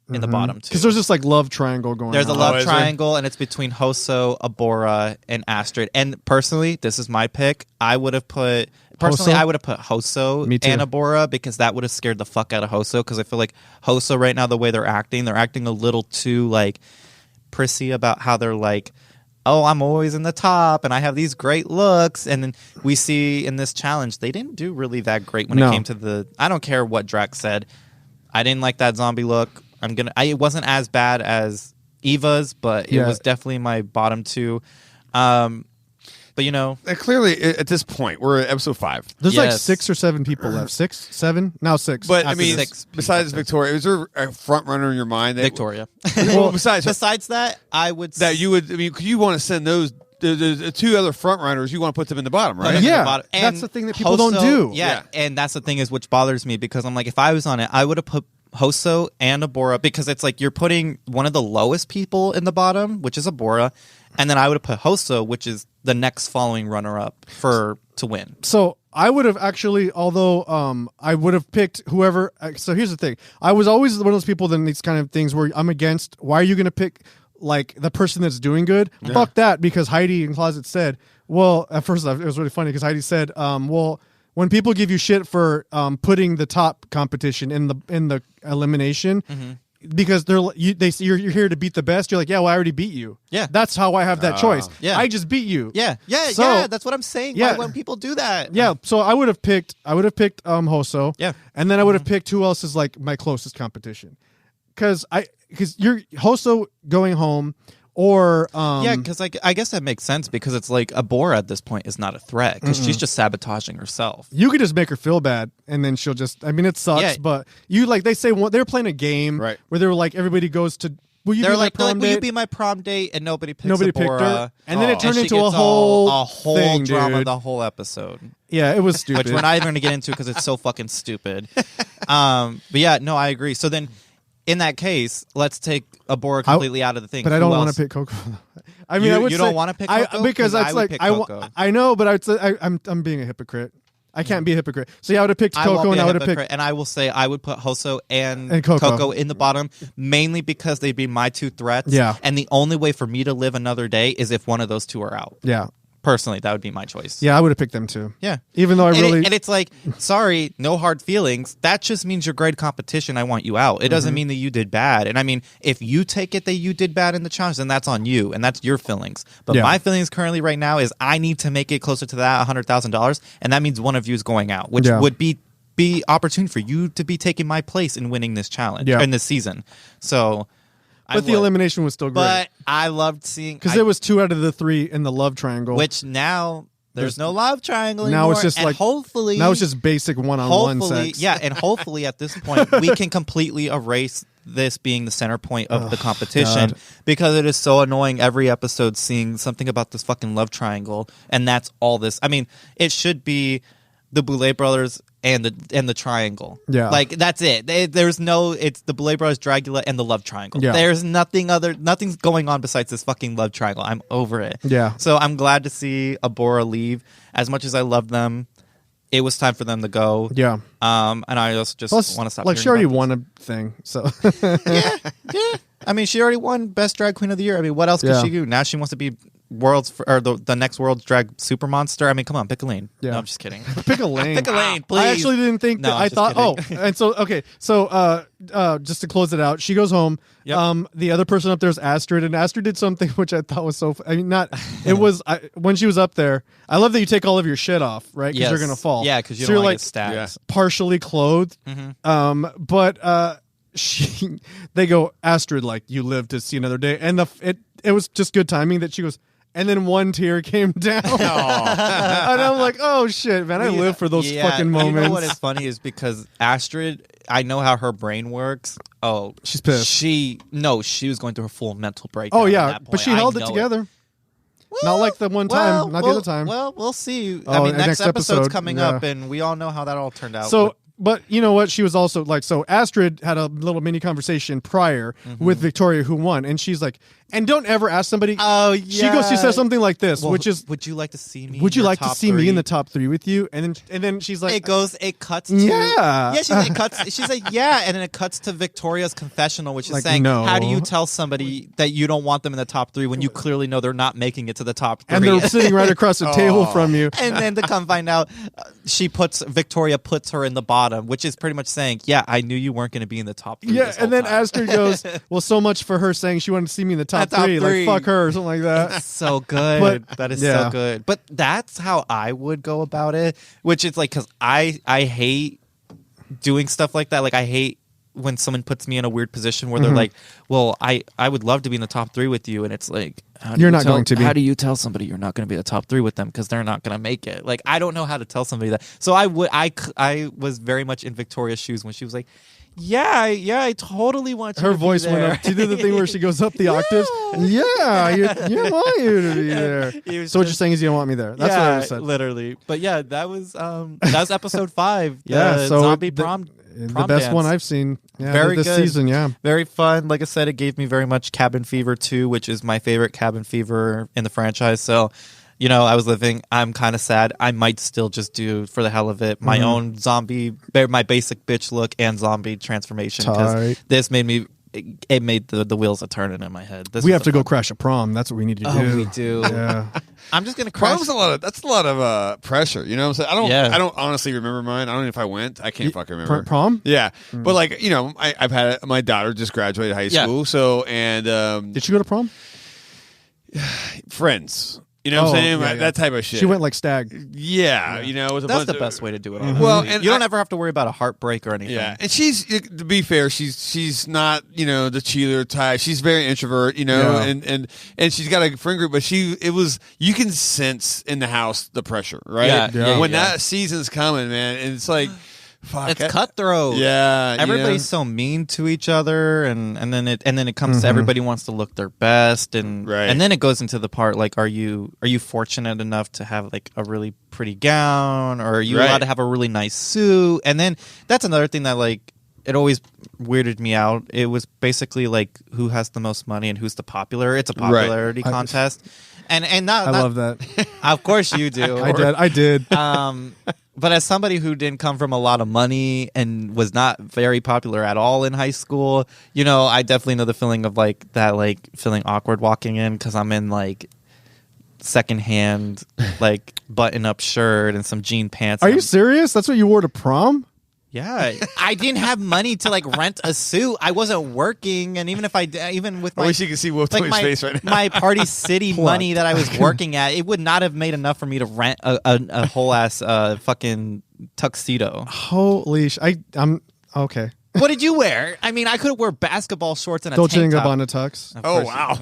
in the bottom too. Because there's this like love triangle going on. There's a love triangle, and it's between Hoso, Abora, and Astrid. And personally, this is my pick. I would have put Hoso and Abora because that would have scared the fuck out of Hoso, because I feel like Hoso right now, the way they're acting a little too like prissy about how they're like, oh, I'm always in the top and I have these great looks. And then we see in this challenge, they didn't do really that great when it came to I don't care what Drax said. I didn't like that zombie look. It wasn't as bad as Eva's, but it was definitely my bottom two. But clearly at this point we're at episode 5. There's like 6 or 7 people left. 6, 7, now 6. But I mean, besides Victoria, is there a front runner in your mind? Victoria. Well, besides that, I would that you would. I mean, you want to send those. The 2 other front runners, you want to put them in the bottom, right? Yeah, that's the thing that people don't do. Yeah, and that's the thing is which bothers me, because I'm like, if I was on it, I would have put Hoso and Abora, because it's like you're putting one of the lowest people in the bottom, which is Abora, and then I would have put Hoso, which is the next following runner-up to win. So I would have actually, although I would have picked whoever. So here's the thing: I was always one of those people in these kind of things where I'm against. Why are you going to pick like the person that's doing good? Yeah. Fuck that, because Heidi in Closet said, well, at first it was really funny because Heidi said, well, when people give you shit for putting the top competition in the elimination, because they say you're here to beat the best. You're like, yeah, well, I already beat you. Yeah, that's how I have that choice. Yeah, I just beat you. Yeah. That's what I'm saying. Yeah. Why wouldn't people do that? Yeah, so I would have picked Hoso. Yeah, and then I would have picked who else is like my closest competition, because you're Hoso going home. Or because I guess that makes sense, because it's like Abora at this point is not a threat, because she's just sabotaging herself. You could just make her feel bad, and then she'll just. I mean, it sucks, but you they say they're playing a game where they were like everybody goes to. Will you be my prom date? And nobody picked her, and then it turned into a whole thing, drama, dude. The whole episode. Yeah, it was stupid. Which we're not even going to get into because it's so fucking stupid. But yeah, no, I agree. So then, in that case, let's take Abora completely out of the thing. But I don't want to pick Coco. I mean, you don't want to pick Coco? Because it's like I know, but I'm being a hypocrite. I can't be a hypocrite. So yeah, I would have picked Coco, and I would have picked. And I will say I would put Hoso and Coco in the bottom, mainly because they'd be my two threats. Yeah. And the only way for me to live another day is if one of those two are out. Yeah. Personally, that would be my choice. Yeah, I would have picked them too. Yeah. Even though and it's like, sorry, no hard feelings. That just means you're great competition. I want you out. It doesn't mean that you did bad. And I mean, if you take it that you did bad in the challenge, then that's on you, and that's your feelings. But my feelings currently right now is I need to make it closer to that $100,000, and that means one of you is going out, which would be opportune for you to be taking my place in winning this challenge in this season. So. But the elimination was still great. But I loved seeing... Because it was 2 out of the 3 in the love triangle. Which now, there's no love triangle anymore. Now it's just hopefully... Now it's just basic one-on-one sex. Yeah, and hopefully at this point, we can completely erase this being the center point of the competition. God. Because it is so annoying every episode seeing something about this fucking love triangle. And that's all this... I mean, it should be the Boulet brothers... And the triangle. Yeah. Like, that's it. There's no... It's the Boulet brothers, Dragula, and the love triangle. Yeah. There's nothing's going on besides this fucking love triangle. I'm over it. Yeah. So I'm glad to see Abora leave. As much as I love them, it was time for them to go. Yeah. And I also just want to stop. Like, she already won a thing, so... yeah. I mean, she already won Best Drag Queen of the Year. I mean, what else could she do? Now she wants to be the next world's drag super monster. I mean, come on, pick a lane. Yeah. No, I'm just kidding. Pick a lane. Pick a lane, please. I actually didn't think that. I thought, kidding. and so okay, so just to close it out, she goes home. Yep. The other person up there is Astrid, and Astrid did something which I thought was so. I mean, not. It was when she was up there. I love that you take all of your shit off, right? Because you're gonna fall. Yeah, because you don't want to get stabbed. Partially clothed. Mm-hmm. But they go, Astrid, like, you live to see another day, and it was just good timing that she goes. And then one tear came down. And I'm like, oh, shit, man. I live for those fucking moments. You know what is funny is because Astrid, I know how her brain works. Oh, she's pissed. She was going through her full mental breakdown. Oh, yeah. But she held it together. Well, not like the one time. Not the other time. Well, we'll see. I mean, next episode's coming up, and we all know how that all turned out. So... But you know what? She was also like, so Astrid had a little mini conversation prior with Victoria, who won, and she's like, and don't ever ask somebody. Oh yeah. She says something like this, which is, would you like to see me? Would you like to see me in the top 3 with you? And then she's like, it cuts to she's like, yeah, and then it cuts to Victoria's confessional, which is like, saying, how do you tell somebody that you don't want them in the top 3 when you clearly know they're not making it to the top 3? And they're sitting right across the table from you. And then to come find out, Victoria puts her in the bottom, which is pretty much saying, yeah, I knew you weren't going to be in the top 3. Yeah, and then time. Astrid goes, well, so much for her saying she wanted to see me in the top 3. Like, fuck her or something like that. That's so good. That is so good. But that's how I would go about it, which is like, because I hate doing stuff like that. Like, I hate when someone puts me in a weird position where they're like, well, I would love to be in the top 3 with you. And it's like, you're not going to be. How do you tell somebody you're not going to be in the top 3 with them because they're not going to make it? Like, I don't know how to tell somebody that. So I was very much in Victoria's shoes when she was like, yeah, I totally want you her to voice be there. Went up. She did the thing where she goes up the octaves. Yeah, you want you to be there. So what you're saying is you don't want me there. That's what I just said. Literally. But yeah, that was episode 5. Yeah, so zombie prom the best dance. one I've seen. Yeah, very this good. Season. Yeah, very fun. Like I said, it gave me very much Cabin Fever 2, which is my favorite Cabin Fever in the franchise. So, you know, I'm kind of sad. I might still just do, for the hell of it, my own zombie, my basic bitch look and zombie transformation. Because this made me it made the wheels a turning in my head. We have to go crash a prom. That's what we need to do. Oh, we do. Yeah. I'm just gonna crash. Prom's that's a lot of pressure. You know what I'm saying? I don't honestly remember mine. I don't know if I went. I can't fucking remember. Prom? Yeah, but like I've had my daughter just graduated high school. So did she go to prom? Friends. You know what I'm saying? Yeah. That type of shit. She went like stag. Yeah, it was a That's bunch the of, best way to do it. Well, and you don't ever have to worry about a heartbreak or anything. Yeah, and to be fair, she's not the cheerleader type. She's very introvert, and she's got a friend group, but you can sense in the house the pressure, right? Yeah. When that season's coming, man, and it's like. Fuck, it's cutthroat. Yeah, everybody's so mean to each other, and then it comes to everybody wants to look their best, and then it goes into the part like, are you fortunate enough to have like a really pretty gown, or are you allowed to have a really nice suit? And then that's another thing that like it always weirded me out. It was basically like who has the most money and who's the popular. It's a popularity contest, and not, I love that. Of course you do. I did. But as somebody who didn't come from a lot of money and was not very popular at all in high school, I definitely know the feeling of like that, like feeling awkward walking in because I'm in like secondhand, like button-up shirt and some jean pants. Are you serious? That's what you wore to prom? Yeah, I didn't have money to like rent a suit. I wasn't working, and even with my, I wish you could see Wolf Tommy's face right now. My Party City money that I was working at, it would not have made enough for me to rent a whole ass fucking tuxedo. Holy I'm okay. What did you wear? I mean, I could wear basketball shorts and a Dolce tank top. Dolce & Gabbana tux. Oh wow!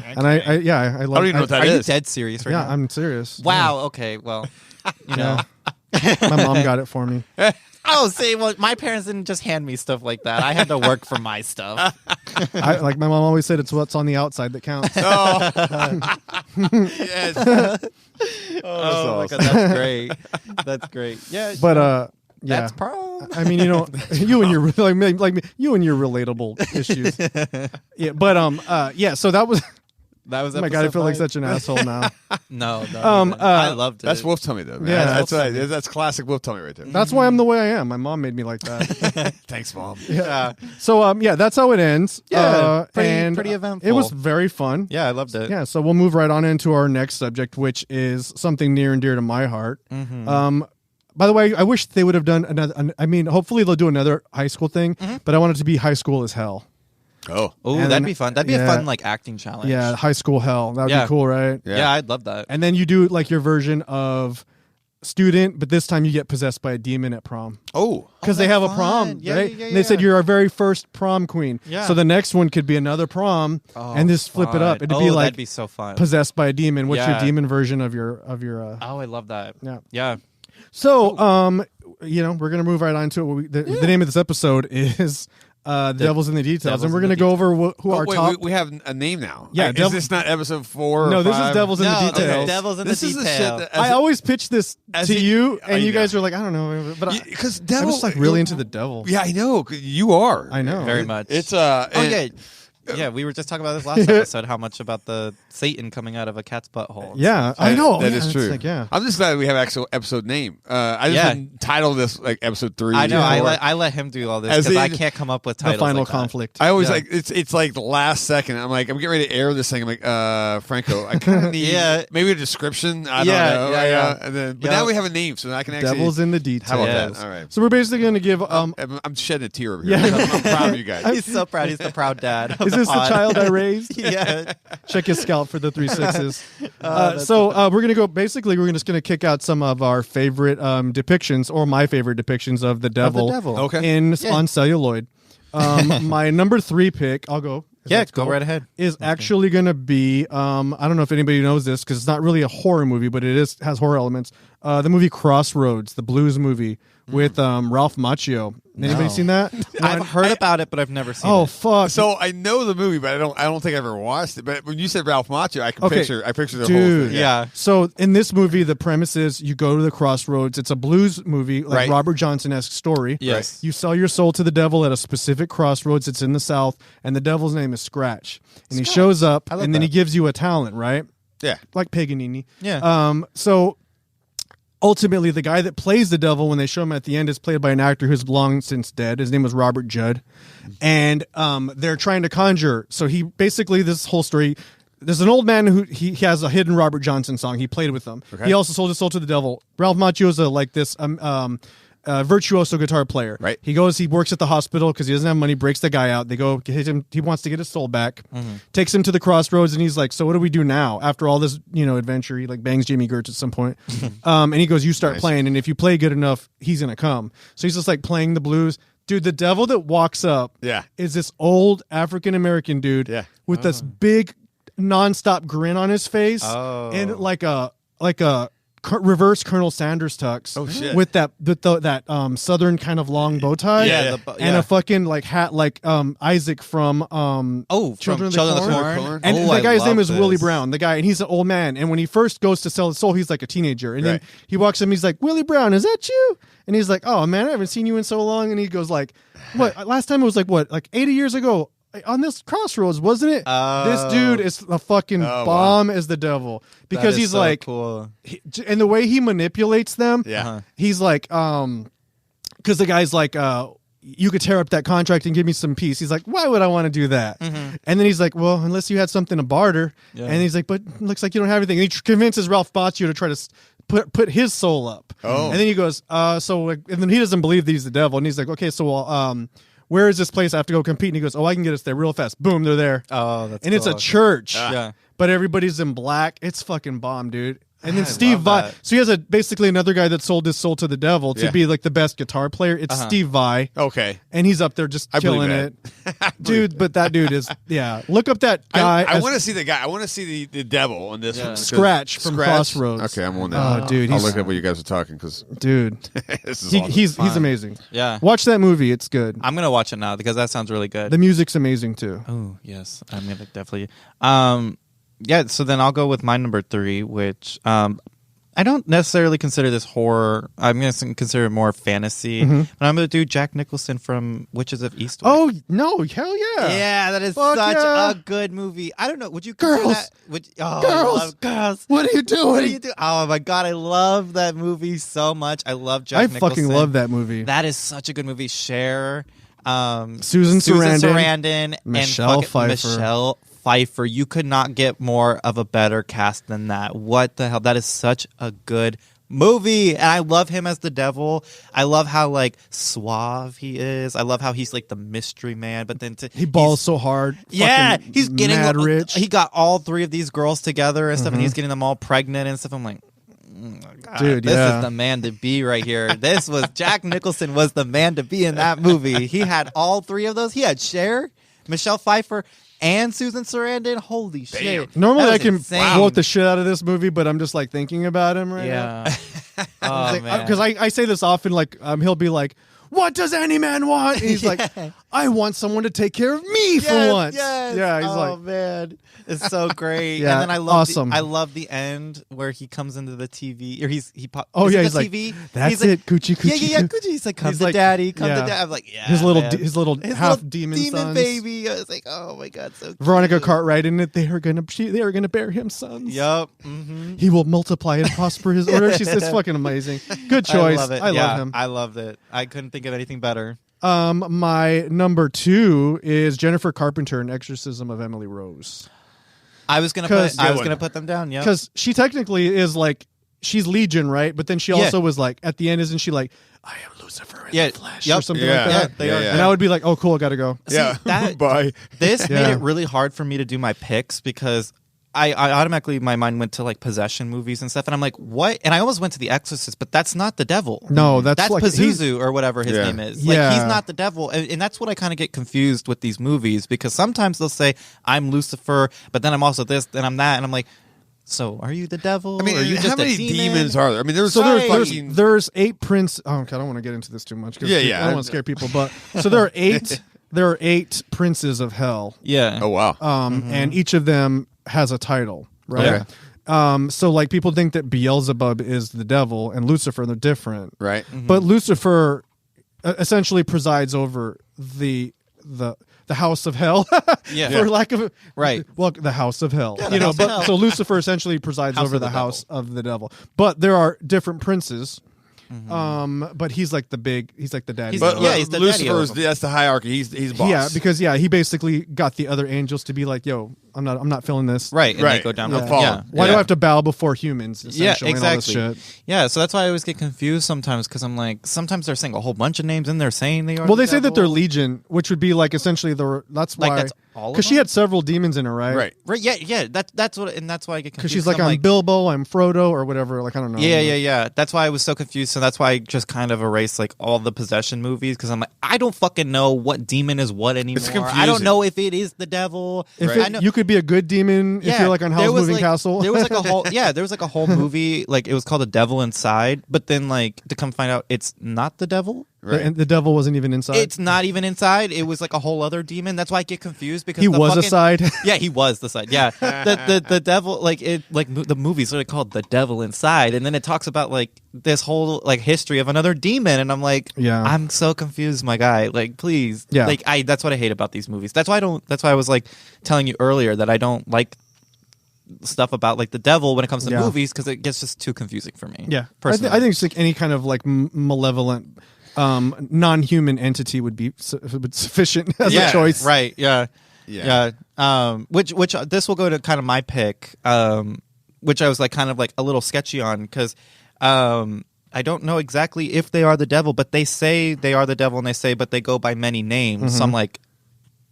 And I love. I don't even know what that is. Are is. you dead serious right now? Yeah, I'm serious. Wow. Okay. Well, my mom got it for me. Oh, see, well, my parents didn't just hand me stuff like that. I had to work for my stuff. Like my mom always said, it's what's on the outside that counts. Yes. Oh my God, that's great. That's great. Yeah, But yeah, that's prom. I mean, you and your you and your relatable issues. Yeah, but yeah. So that was. That was. Oh my God, I feel like such an asshole now. No, I loved it. That's Wolf Tummy though. Man. Yeah, that's classic Wolf Tummy right there. That's why I'm the way I am. My mom made me like that. Thanks, Mom. Yeah. So yeah, that's how it ends. Yeah, and pretty eventful. It was very fun. Yeah, I loved it. Yeah. So we'll move right on into our next subject, which is something near and dear to my heart. By the way, I wish they would have done another. I mean, hopefully they'll do another high school thing, but I want it to be High School as Hell. Oh, that'd be fun. That'd be a fun like acting challenge. Yeah, High School Hell. That would be cool, right? Yeah, I'd love that. And then you do like your version of student, but this time you get possessed by a demon at prom. Oh, because they have a prom, right? And they said you're our very first prom queen. Yeah. So the next one could be another prom, and just flip it up. It'd be like that'd be so fun. Possessed by a demon. What's your demon version of your? Oh, I love that. Yeah. So we're gonna move right on to it. The name of this episode is. The Devil's in the Details, and we're going to go over who our top. We have a name now. Yeah, is this not episode 4? No, or this 5? is Devil's in the Details. Okay. Devil's in the Details. I always pitch this to you, and you guys are like, I don't know, but because I'm just like really into the devil. Yeah, I know. You are. I know very much. It's yeah, we were just talking about this last episode. How much about the Satan coming out of a cat's butthole? Yeah, I know that is true. Like, yeah, I'm just glad we have actual episode name. I just didn't title this like episode 3. I know. I let him do all this because I can't come up with titles. The final like conflict. I always like it's like the last second. I'm like I'm getting ready to air this thing. I'm like Franco. I kind of need maybe a description. I don't know. Yeah. And then, but now we have a name, so I can actually. Devil's in the Details. How about that? All right. So we're basically going to give. I'm shedding a tear over here. I'm proud of you guys. He's so proud. He's the proud dad. Is this the child I raised? Yeah. Check his scalp for the 3 6s. We're gonna go. Basically, we're just gonna kick out some of our favorite depictions, or my favorite depictions of the devil. On celluloid. My number 3 pick. I'll go. Yeah, go right ahead. Is actually gonna be. I don't know if anybody knows this because it's not really a horror movie, but it has horror elements. The movie Crossroads, the blues movie with Ralph Macchio. Anybody seen that? I've heard about it, but I've never seen it. Oh fuck! So I know the movie, but I don't think I ever watched it. But when you said Ralph Macchio, I picture the whole thing. Yeah. So in this movie, the premise is you go to the crossroads. It's a blues movie, like Robert Johnson-esque story. Yes. You sell your soul to the devil at a specific crossroads. It's in the South, and the devil's name is Scratch. And he shows up, and then he gives you a talent, right? Yeah. Like Paganini. Yeah. So ultimately, the guy that plays the devil when they show him at the end is played by an actor who's long since dead. His name was Robert Judd. And they're trying to conjure. So he basically, this whole story, there's an old man who he has a hidden Robert Johnson song. He played with them. Okay. He also sold his soul to the devil. Ralph Macchio's like this virtuoso guitar player. Right. He works at the hospital because he doesn't have money, breaks the guy out. They go get him. He wants to get his soul back. Takes him to the crossroads, and he's like, so what do we do now? After all this, adventure, he like bangs Jamie Gertz at some point. And he goes, you start playing, and if you play good enough, he's going to come. So he's just like playing the blues. Dude, the devil that walks up is this old African-American dude with this big nonstop grin on his face and like a reverse Colonel Sanders tux with that southern kind of long bow tie and a fucking like hat like Isaac from Children of the Corn. And the guy's name is Willie Brown, the guy, and he's an old man, and when he first goes to sell his soul, he's like a teenager, and then he walks in, he's like, Willie Brown, is that you? And he's like, oh man, I haven't seen you in so long. And he goes like, what, last time it was like 80 years ago on this crossroads, wasn't it? This dude is a fucking bomb as the devil, because he's so like cool. And the way he manipulates them, he's like, because the guy's like, you could tear up that contract and give me some peace. He's like, why would I want to do that? And then he's like, well, unless you had something to barter. And he's like, but it looks like you don't have anything. And he convinces Ralph Macchio to try to put his soul up. And then he goes, so, and then he doesn't believe that he's the devil. And he's like, okay, so, where is this place? I have to go compete. And he goes, oh, I can get us there real fast. Boom, they're there. Oh, that's and cool. It's a church. But everybody's in black. It's fucking bomb, dude. And then Steve Vai. So he has basically another guy that sold his soul to the devil to be like the best guitar player. It's Steve Vai. Okay. And he's up there just killing it. Dude, but that dude is, look up that guy. I want to see the guy. I want to see the devil on this one. Scratch from Crossroads. Okay, I'm on that. Oh, dude. I'll look up what you guys are talking, because dude, this is awesome. He's amazing. Yeah. Watch that movie. It's good. I'm going to watch it now because that sounds really good. The music's amazing too. Oh, yes. I'm going to definitely. So then I'll go with my number 3, which I don't necessarily consider this horror. I'm going to consider it more fantasy. But I'm going to do Jack Nicholson from Witches of Eastwick. Oh, no. Hell yeah. Yeah, that is such a good movie. I don't know. Would you consider that? Girls. I love girls. What are you doing? What are you doing? Oh, my God. I love that movie so much. I love Jack Nicholson. I fucking love that movie. That is such a good movie. Cher. Susan Sarandon. Michelle Pfeiffer. You could not get more of a better cast than that. What the hell? That is such a good movie. And I love him as the devil. I love how like suave he is. I love how he's like the mystery man, but then he balls so hard. Yeah, he's getting mad rich. He got all 3 of these girls together and stuff, and he's getting them all pregnant and stuff. I'm like, God, dude, this is the man to be right here. Jack Nicholson was the man to be in that movie. He had all 3 of those. He had Cher, Michelle Pfeiffer, and Susan Sarandon. Holy shit. Normally I can quote the shit out of this movie, but I'm just like thinking about him right now. Because I say this often, like he'll be like, what does any man want? And he's like, I want someone to take care of me for once. Yes. Yeah, he's like, man, it's so great. Yeah, and then I love love the end where he comes into the TV, or he's like, TV? That's it, Coochie. Yeah, Coochie. He's like, come to daddy, come to daddy. I'm like, yeah, his little half demon sons. Baby. I was like, oh my God, so cute. Veronica Cartwright in it. They are gonna bear him sons. Yup. He will multiply and prosper his order. It's fucking amazing. Good choice. I love him. I loved it. I couldn't think of anything better. My number 2 is Jennifer Carpenter in Exorcism of Emily Rose. I was gonna put them down. Yeah, because she technically is like, she's Legion, right? But then she also was like, at the end, isn't she like, I am Lucifer in the flesh or something like that? Yeah, they are. And I would be like, oh, cool, I gotta go. Bye. This made it really hard for me to do my picks, because I automatically, my mind went to like possession movies and stuff, and I'm like, what? And I almost went to The Exorcist, but that's not the devil. No, that's like Pazuzu or whatever his name is. Like, he's not the devil, and that's what I kind of get confused with these movies, because sometimes they'll say I'm Lucifer, but then I'm also this, then I'm that, and I'm like, so are you the devil? I mean, or are you how just many a demon? demons are there? I mean, there's 8 prince. Oh, okay, I don't want to get into this too much. I don't want to scare people, but so there are 8. There are 8 princes of hell. Yeah. Oh wow. And each of them has a title. Right. Okay. So like people think that Beelzebub is the devil and Lucifer, they're different. Right. But Lucifer essentially presides over the the house of hell, for lack of right. Well, the house of hell, the house of hell. So Lucifer essentially presides over the house of the devil. But there are different princes. But he's like the daddy. He's the Lucifer's daddy. that's the hierarchy. He's boss. Yeah, because he basically got the other angels to be like, yo, I'm not feeling this. Right, and Right. they go down. Yeah. Why do I have to bow before humans? Yeah, Essentially, and all this exactly. shit? Yeah, so that's why I always get confused sometimes because I'm like, sometimes they're saying a whole bunch of names and they're saying they are. Well, the they say that devil. they're legion, which would be like essentially that's why. Like, that's all of Because she them? had several demons in her, right? Right. Right, yeah. That's what, and that's why I get confused. Because she's like, I'm Bilbo, I'm Frodo, or whatever. Like, I don't know. Yeah. That's why I was so confused. So that's why I just kind of erased like all the possession movies because I'm like, I don't fucking know what demon is what anymore. I don't confusing. know if it is the devil. If I know. you could be a good demon if you're like on Howl's Moving Castle. There was like a whole there was like a whole movie like it was called The Devil Inside, but then like to come find out it's not the devil. And the devil wasn't even inside. It's not even inside. It was like a whole other demon. That's why I get confused because he was a side. Yeah, he was the side. Yeah, the devil the movie's literally called The Devil Inside, and then it talks about like this whole like history of another demon, and I'm like, I'm so confused, my guy. Like, please, like that's what I hate about these movies. That's why I was like telling you earlier that I don't like stuff about like the devil when it comes to movies because it gets just too confusing for me. Yeah, personally. I think it's like any kind of like malevolent. Non-human entity would be sufficient as a choice, right? Yeah. Which this will go to kind of my pick, which I was like kind of like a little sketchy on because I don't know exactly if they are the devil, but they say they are the devil, and they say but they go by many names. So I'm like,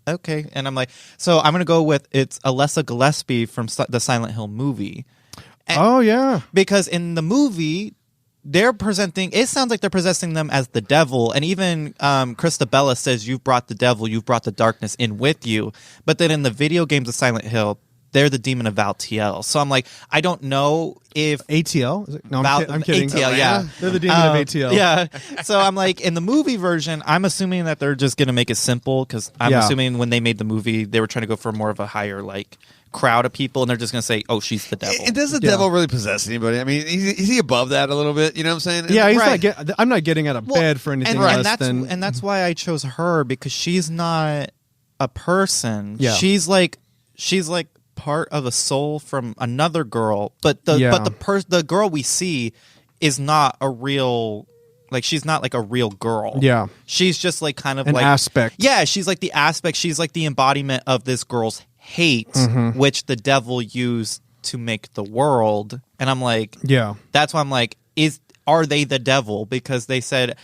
okay, and I'm like, so I'm gonna go with it's Alessa Gillespie from the Silent Hill movie. And because in the movie. It sounds like they're possessing them as the devil, and even Christabella says you've brought the devil, you've brought the darkness in with you. But then in the video games of Silent Hill, they're the demon of Valtiel. So I'm like, I don't know if ATL. No, I'm kidding. ATL, yeah, they're the demon of ATL. Yeah. So I'm like, in the movie version, I'm assuming that they're just gonna make it simple because I'm assuming when they made the movie, they were trying to go for more of a higher like crowd of people, and they're just gonna say, "Oh, she's the devil." And does the devil really possess anybody? I mean, is he above that a little bit? You know what I'm saying? Yeah, he's I'm not getting out of bed for anything less than. And that's why I chose her because she's not a person. Yeah. She's like part of a soul from another girl, but the girl we see is not a real. Like, she's not like a real girl. Yeah. She's just like kind of an like aspect. Yeah, she's like the aspect. She's like the embodiment of this girl's hate, which the devil used to make the world. And I'm like, that's why I'm like, are they the devil? Because they said,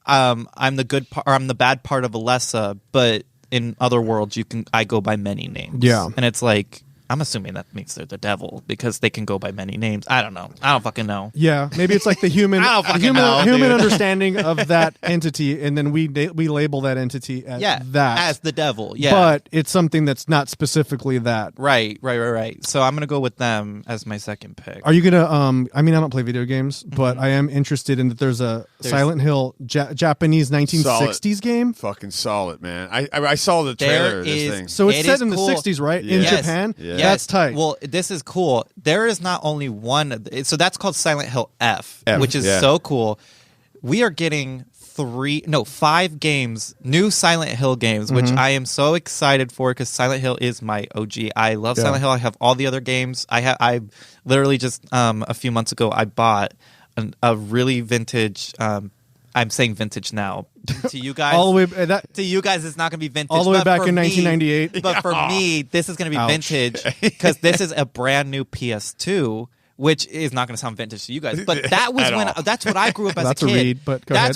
I'm the good part, or I'm the bad part of Alessa, but in other worlds, I go by many names. Yeah. And it's like, I'm assuming that means they're the devil because they can go by many names. I don't know. I don't fucking know. Yeah, maybe it's like the human, human understanding of that entity, and then we label that entity as that as the devil. Yeah, but it's something that's not specifically that. Right. So I'm gonna go with them as my second pick. Are you gonna? I mean, I don't play video games, but I am interested in that. There's Silent Hill Japanese 1960s game. Fucking solid, man. I saw the trailer of this thing. So it's set in the 60s, right? In Japan. Yeah. That's tight. Well, this is cool. There is not only one. So that's called Silent Hill F, which is so cool. We are getting 5 games, new Silent Hill games, which I am so excited for because Silent Hill is my OG. I love Silent Hill. I have all the other games. I literally just a few months ago I bought a really vintage. I'm saying vintage now. To you guys, all the way to you guys, it's not going to be vintage. All the way back in 1998. But for me, this is going to be vintage because this is a brand new PS2. Which is not going to sound vintage to you guys, but that was that's what I grew up as a kid. That's a read, but go ahead.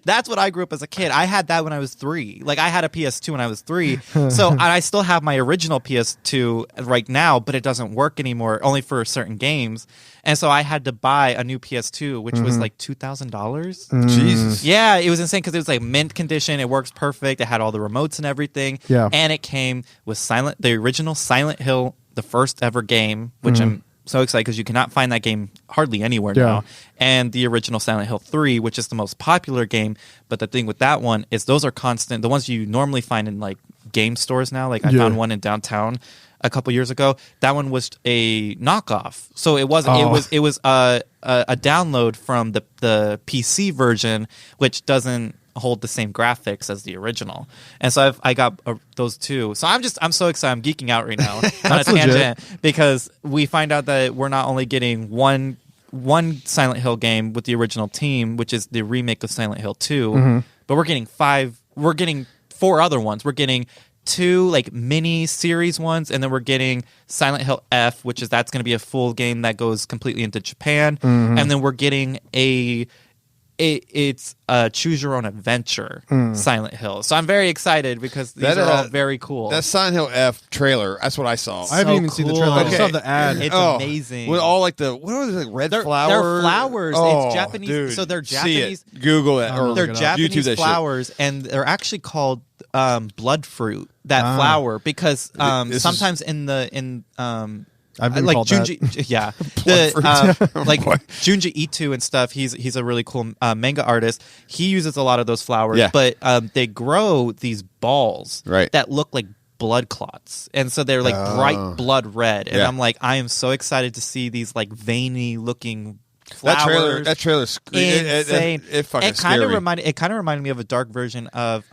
That's what I grew up as a kid. I had that when I was 3. Like I had a PS2 when I was 3. So I still have my original PS2 right now, but it doesn't work anymore, only for certain games. And so I had to buy a new PS2, which was like $2,000. Jesus. Yeah, it was insane because it was like mint condition. It works perfect. It had all the remotes and everything. Yeah. And it came with the original Silent Hill, the first ever game, which I'm so excited because you cannot find that game hardly anywhere now. And the original Silent Hill 3, which is the most popular game. But the thing with that one is those are constant. The ones you normally find in like game stores now. Like I found one in downtown a couple years ago. That one was a knockoff. So it wasn't. It was a download from the PC version, which doesn't hold the same graphics as the original. And so I got those two. So I'm so excited. I'm geeking out right now on a tangent because we find out that we're not only getting one Silent Hill game with the original team, which is the remake of Silent Hill 2, but we're getting 4 other ones. We're getting 2 like mini series ones, and then we're getting Silent Hill F, that's going to be a full game that goes completely into Japan, and then we're getting it's a choose your own adventure Silent Hill. So I'm very excited because these are all very cool. That Silent Hill F trailer, that's what I saw. I haven't even seen the trailer. I just saw the ad. It's amazing. With all like what are they, like red flowers? They're flowers. Oh, it's Japanese. Dude, so they're Japanese. See it. Google it. Or they're YouTube Japanese that flowers, and they're actually called blood fruit. That flower, because sometimes I've been like called Junji, that. yeah, like Junji Ito and stuff. He's a really cool manga artist. He uses a lot of those flowers, but they grow these balls that look like blood clots, and so they're like bright blood red. And I'm like, I am so excited to see these like veiny looking flowers. That trailer's insane. It fucking It kind of scary. reminded me of a dark version of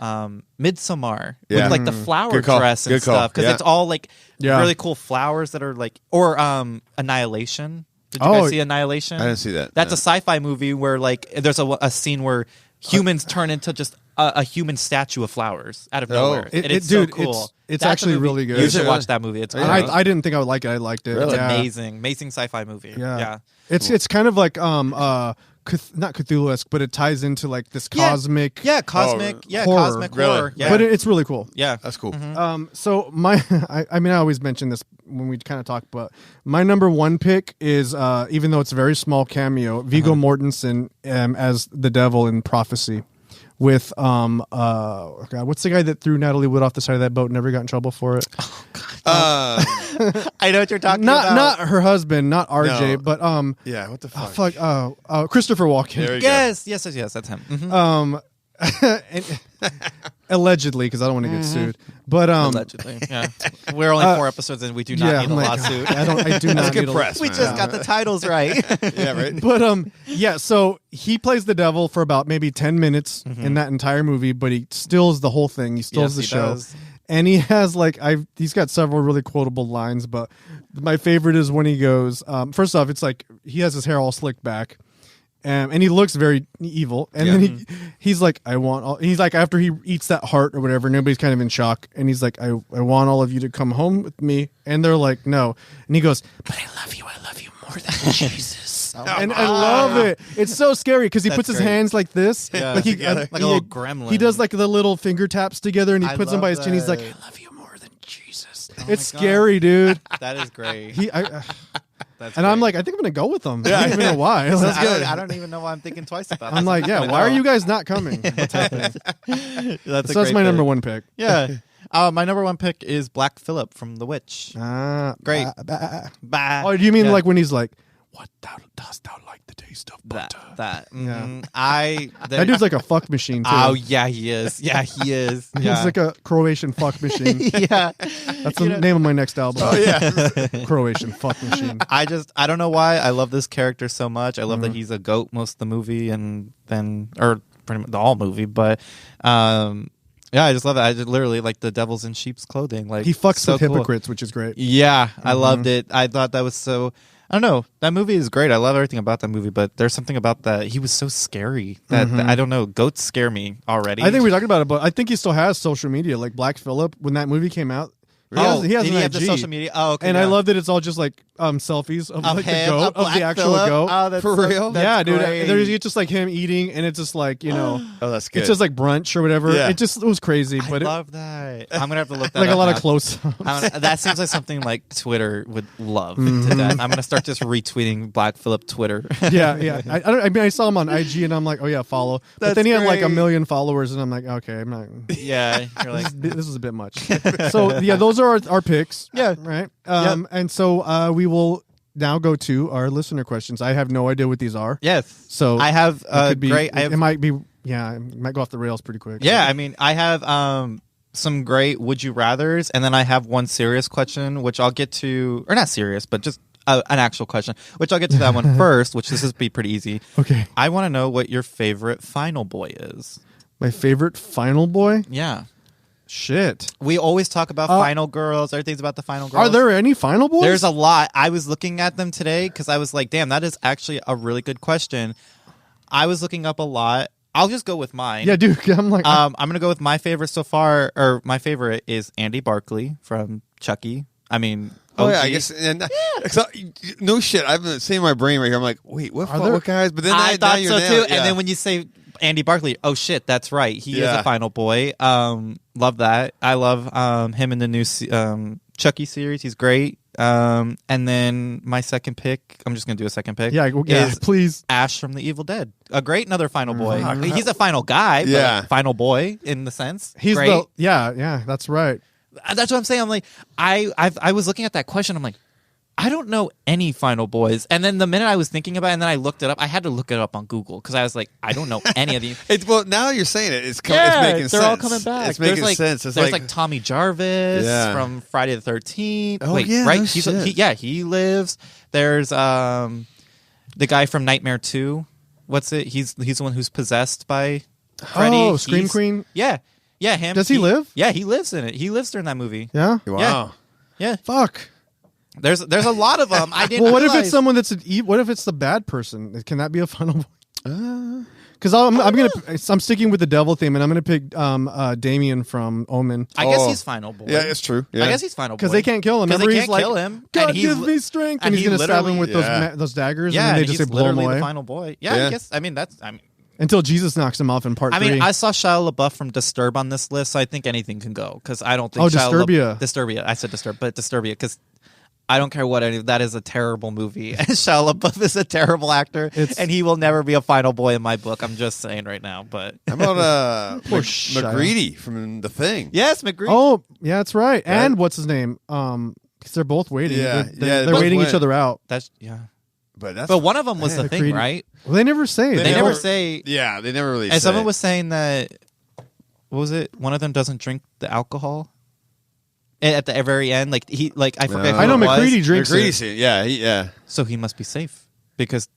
Midsommar Yeah. with like the flower Good call. dress and Good call. stuff, because it's all like Yeah. really cool flowers that are like, or Annihilation. Did you guys see Annihilation? I didn't see that. That's a sci-fi movie where like there's a scene where humans turn into just a human statue of flowers out of nowhere. It's so cool. It's That's actually a movie. really good. You should watch that movie. It's great. I didn't think I would like it. I liked it. Really? It's Yeah. amazing sci-fi movie. Yeah. It's kind of like not Cthulhu-esque, but it ties into like this cosmic cosmic horror. cosmic Really? horror. Yeah. But it's really cool. Yeah. That's cool. So my I mean I always mention this when we kind of talk, but my number 1 pick is even though it's a very small cameo, Viggo Mortensen as the devil in Prophecy. With God, what's the guy that threw Natalie Wood off the side of that boat and never got in trouble for it? I know what you're talking about. Not her husband, not RJ, but Yeah, what the fuck? Christopher Walken. There you go. Yes, that's him. Mhm. And- allegedly, because I don't want to get sued. But Allegedly, yeah. We're only 4 episodes in. We do not need a lawsuit. I do not good need press. We just got the titles right. Yeah, right. But yeah, so he plays the devil for about maybe 10 minutes in that entire movie, but he steals the whole thing. He steals the he show. does. And he has he's got several really quotable lines, but my favorite is when he goes, first off, it's like he has his hair all slicked back. And he looks very evil. And then he's like, he's like, after he eats that heart or whatever, nobody's kind of in shock. And he's like, I want all of you to come home with me. And they're like, no. And he goes, but I love you more than Jesus. And I love it. It's so scary because he puts his hands like this. Like together. Like a little gremlin. He does like the little finger taps together and he puts them by his chin. He's like, that. I love you more than Jesus. It's scary, dude. That is great. That's and great. I'm like, I think I'm going to go with them. I don't even know why. I don't even know why I'm thinking twice about it. I'm like, yeah, why are you guys not coming? What's happening? That's my number 1 pick. Yeah. My number 1 pick is Black Phillip from The Witch. Great. Bah. Oh, do you mean like when he's like, what dost thou like the taste of butter? That. Yeah. That dude's like a fuck machine, too. Oh, yeah, he is. Yeah, he is. Yeah. He's like a Croatian fuck machine. Yeah. That's the name of my next album. Oh yeah. Croatian fuck machine. I don't know why I love this character so much. I love that he's a goat most of the movie and then, or pretty much the whole movie, but, yeah, I just love it. I just literally like the devil's in sheep's clothing. Like He fucks so with cool. hypocrites, which is great. Yeah, I loved it. I thought that was so. I don't know. That movie is great. I love everything about that movie, but there's something about that. He was so scary that I don't know. Goats scare me already. I think we talked about it, but I think he still has social media. Like Black Phillip, when that movie came out, he has did an he have IG. the social media? Oh, okay. And yeah. I love that it's all just like selfies of like the him, goat, of Black the actual Phillip. goat. Oh, that's For so- real? that's Yeah, dude. great. There's just like him eating, and it's just like, you know, Oh, that's good. it's just like brunch or whatever. Yeah. It was crazy, I but love that. I'm gonna have to look that like up a lot now. of close. That seems like something like Twitter would love to that. I'm gonna start just retweeting Black Phillip Twitter. Yeah. I mean, I saw him on IG, and I'm like, oh yeah, follow. But That's then he had like great. 1 million followers, and I'm like, okay, I'm not. Yeah, you're like, This is a bit much. So yeah, those are our picks. Yeah. Right. And so we will now go to our listener questions. I have no idea what these are. yes. So I have it could be, great. It might be. Yeah, it might go off the rails pretty quick. Yeah, I mean, I have some great would you rathers, and then I have one serious question, which I'll get to, or not serious, but just an actual question, which I'll get to that one first. Which this is be pretty easy. Okay. I want to know what your favorite Final Boy is. My favorite final boy? Yeah. Shit. We always talk about final girls. Everything's about the final girls. Are there any final boys? There's a lot. I was looking at them today because I was like, damn, that is actually a really good question. I was looking up a lot. I'll just go with mine. Yeah, dude. I'm like, I'm gonna go with my favorite so far, or my favorite is Andy Barkley from Chucky. I mean, oh OG. yeah, I guess. And, so, no shit. I've been saying in my brain right here. I'm like, wait, what guys? But then I thought you're so now, too. yeah. And then when you say Andy Barkley, oh shit, that's right. He is a final boy. Love that. I love him in the new Chucky series. He's great. And then my second pick, I'm just gonna do a second pick. yeah, is please. Ash from the Evil Dead. A great another final boy. He's a final guy, but like, final boy in the sense. He's great. yeah, that's right. That's what I'm saying. I'm like, I was looking at that question. I'm like, I don't know any final boys. And then the minute I was thinking about it, and then I looked it up, I had to look it up on Google because I was like, I don't know any of these. Well, now you're saying it. It's making sense. They're all coming back. It's making sense. There's like Tommy Jarvis from Friday the 13th. Oh, Wait, yeah, right? no shit. He lives. There's the guy from Nightmare 2. What's it? He's the one who's possessed by Freddy. Oh, Scream Queen? Yeah. Yeah, him. Does he live? Yeah, he lives in it. He lives during that movie. Yeah? Wow. Yeah. Fuck. There's a lot of them. I didn't Well, what if realize. it's someone that's what if it's the bad person? Can that be a final boy? Because I'm sticking with the devil theme, and I'm gonna pick Damien from Omen. I guess he's final boy. Yeah, it's true. Yeah. I guess he's final boy. Because they can't kill him. Because Remember, they he's can't like, kill him. God and he gives me strength, and and he's he gonna stab him with literally- those daggers, Yeah, and then they and just he's say blow him literally away the final boy. Yeah, Yeah. I guess. I mean, until Jesus knocks him off in part 3. I saw Shia LaBeouf from Disturb on this list, so I think anything can go because I don't think. Oh, Disturbia. Disturbia. I said Disturb, but Disturbia because I don't care what that is a terrible movie. And Shia LaBeouf is a terrible actor, and he will never be a final boy in my book. I'm just saying right now. But How about Poor Shia. McGreedy from The Thing? yes, McGree. Oh, yeah, that's right. And what's his name? Because they're both waiting. Yeah, they're both waiting went. each other out. That's yeah. But one of them was the thing, McGreedy. right? Well, they never say. They never say. Yeah, they never really. And say. someone was saying that. What was it? One of them doesn't drink the alcohol. At the very end, I forget. who I know it was. McCready drinks McGreedy's it. yeah. So he must be safe because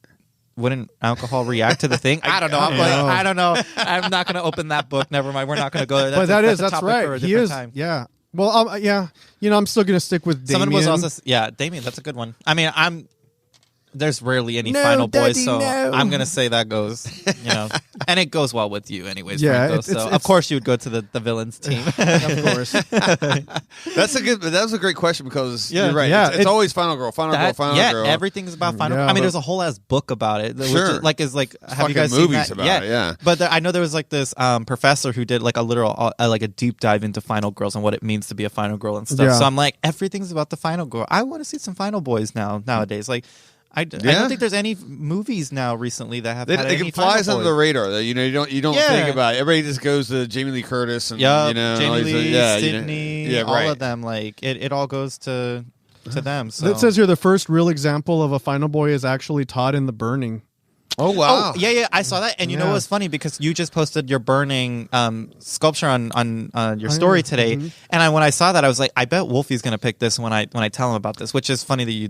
wouldn't alcohol react to the thing? I don't know. I don't know. I'm not going to open that book. Never mind. We're not going to go there. But that's that's a topic right. for a He different is. time. Yeah. Well, yeah. I'm still gonna stick with Damien. Someone was also Damien. That's a good one. I mean, there's rarely any No, final boys, Daddy, so no. I'm gonna say that goes, and it goes well with you, anyways. Yeah, Franco, it's- of course you would go to the villains team. Of course. That was a great question because you're right. Yeah, it's always final girl, final girl. Everything's about final. Yeah, I mean, but- there's a whole ass book about it. Sure. Which is have you fucking guys seen movies that? about it, yeah. But I know there was like this professor who did like a literal like a deep dive into final girls and what it means to be a final girl and stuff. Yeah. So I'm like, everything's about the final girl. I want to see some final boys nowadays. Like. I don't think there's any movies now recently that have had any It flies final under the boys. radar. Though. You don't Yeah. think about it. Everybody just goes to Jamie Lee Curtis and Yeah, all Jamie these- Lee, yeah, Sydney, all right. of them. Like it all goes to them. So It says here the first real example of a final boy is actually Todd in The Burning. Oh wow! Oh, yeah, I saw that, and you know Yeah. what's funny because you just posted your burning sculpture on your story today, and when I saw that, I was like, I bet Wolfie's gonna pick this when I tell him about this, which is funny that you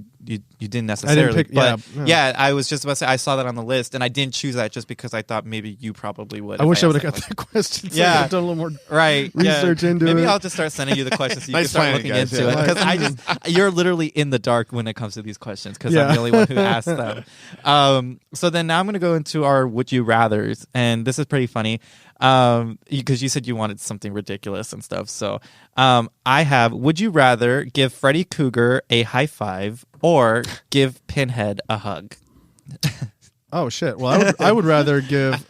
didn't necessarily. pick- but yeah. I was just about to say I saw that on the list, and I didn't choose that just because I thought maybe you probably would. I if wish I would asked have got question. that question. So Yeah. I could have done a little more. Right, research yeah. into Maybe it. I'll just start sending you the questions so you Nice can start planning, looking guys, into yeah. it because you're literally in the dark when it comes to these questions because Yeah. I'm the only one who asked them. So then now I'm going to go into our would you rather's, and this is pretty funny because you said you wanted something ridiculous and stuff. So I have would you rather give Freddy Krueger a high five or give Pinhead a hug? Oh shit! Well, I would rather give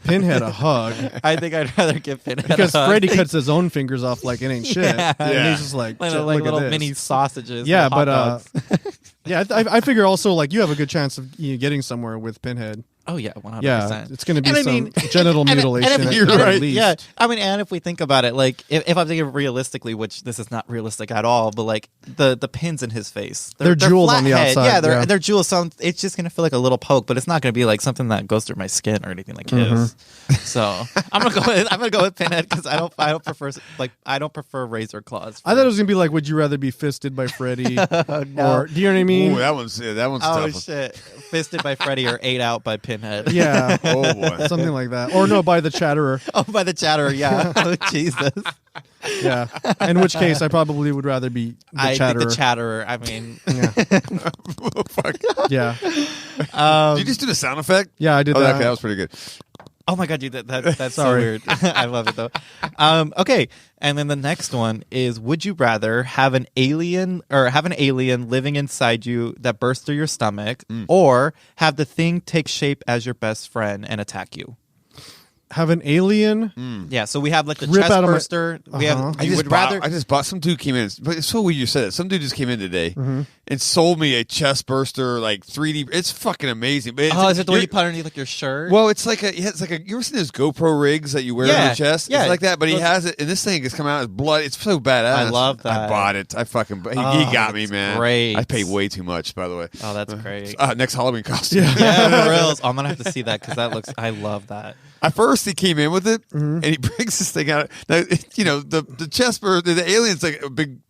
Pinhead a hug I think I'd rather give Pinhead because a hug. Freddy cuts his own fingers off like it ain't shit. Yeah. And he's just like, Like, "Shit, like look at little this." mini sausages. Yeah, little hot but dogs. yeah, I figure also like you have a good chance of getting somewhere with Pinhead. Oh yeah, 100%. Yeah, it's going to be And I some mean- genital and mutilation. if- at and if- at least. Yeah, I mean, and if we think about it, like if I'm thinking realistically, which this is not realistic at all, but like the pins in his face, They're jeweled flat on the head. outside, Yeah, yeah. they're jewels. So it's just gonna feel like a little poke, but it's not gonna be like something that goes through my skin or anything like his. So I'm gonna go with Pinhead because I don't prefer razor claws. I thought it was going to be like, would you rather be fisted by Freddy? Or do you know what I mean? Ooh, that one's Oh tough. shit! Fisted by Freddy or ate out by Pinhead. head. Yeah. Oh boy. Something like that. Or no, by the Chatterer. Oh, by the Chatterer, yeah. Oh, Jesus. Yeah. In which case, I probably would rather be the I Chatterer. think the Chatterer. I mean, Yeah. Fuck. Yeah. Did you just do the sound effect? Yeah, I did Oh, that. okay, that was pretty good. oh my God, dude, that's so Sorry. weird. I love it though. Okay, and then the next one is: would you rather have an alien living inside you that bursts through your stomach, or have the thing take shape as your best friend and attack you? Have an alien. Yeah, so we have like the Rip chest out of my- burster. We have. I You just would rather. I just bought. Some dude came in, but it's so weird you said it. Some dude just came in today and sold me a chest burster, like 3D. It's fucking amazing. But it's, Oh, is it the way you're- you put underneath like your shirt? Well, it's like it's like you ever seen those GoPro rigs that you wear on Yeah, your chest? yeah. It's like that, but he Those- has it, and this thing has come out as blood. It's so badass. I love I that. bought it. I fucking he Oh, got me, that's man. great. I paid way too much, by the way. Oh, that's great. Next Halloween costume. Yeah, for reals. I'm gonna have to see that because that looks. I love that. At first, he came in with it, and he brings this thing out. Now, the chest burster, the alien's like a big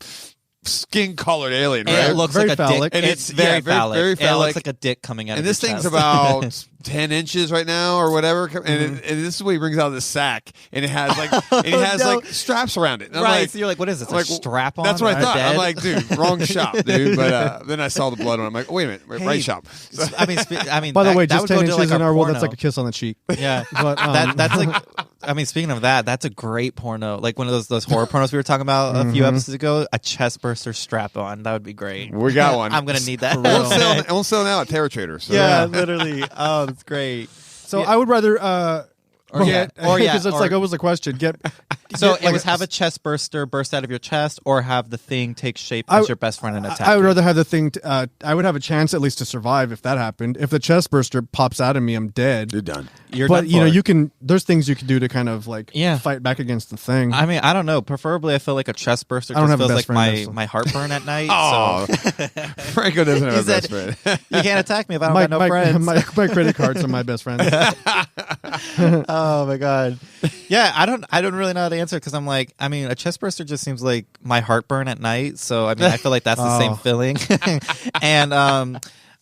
skin-colored alien, And right? it looks Very like a phallic. dick. And it's it's- yeah, very very- phallic. very And it phallic. looks like a dick coming out And of this your thing's chest. about 10 inches right now or whatever. And this is what he brings out of the sack. And it has like straps around it. And I'm right. like, So you're like, what is this? I'm A like, strap on? That's what I thought. Dead? I'm like, dude, wrong shop, dude. But then I saw the blood on it. I'm like, wait a minute, Hey, right shop. So, I mean. By the that- way, that just would 10 go to, inches like, in our world, that's porno. like a kiss on the cheek. Yeah, But that's like. I mean, speaking of that, that's a great porno. Like one of those horror pornos we were talking about a few episodes ago. A chest burster strap on. That would be great. we got one. I'm gonna need that. It won't sell now at Terror Trader. So. Yeah, literally. Oh, that's great. so I would rather Or yeah, because it's or- like always a question. So Get, it like, was have a chest burster burst out of your chest, or have the thing take shape I- as your best friend and attack. I would you? rather have the thing. I would have a chance at least to survive if that happened. If the chest burster pops out of me, I'm dead. You're done. You're but done you know, for. you can. There's things you can do to kind of like Yeah. fight back against the thing. I mean, I don't know. Preferably, I feel like a chest burster I don't just have a feels best like friend, so. my heartburn at night. Oh, So Franco doesn't have He a best said- friend. you can't attack me if I don't my, got no my, friends. my credit cards are my best friends. Oh my god. Yeah, I don't really know how to answer because I'm like, I mean, a chest burster just seems like my heartburn at night. So I mean, I feel like that's the same Oh. feeling. And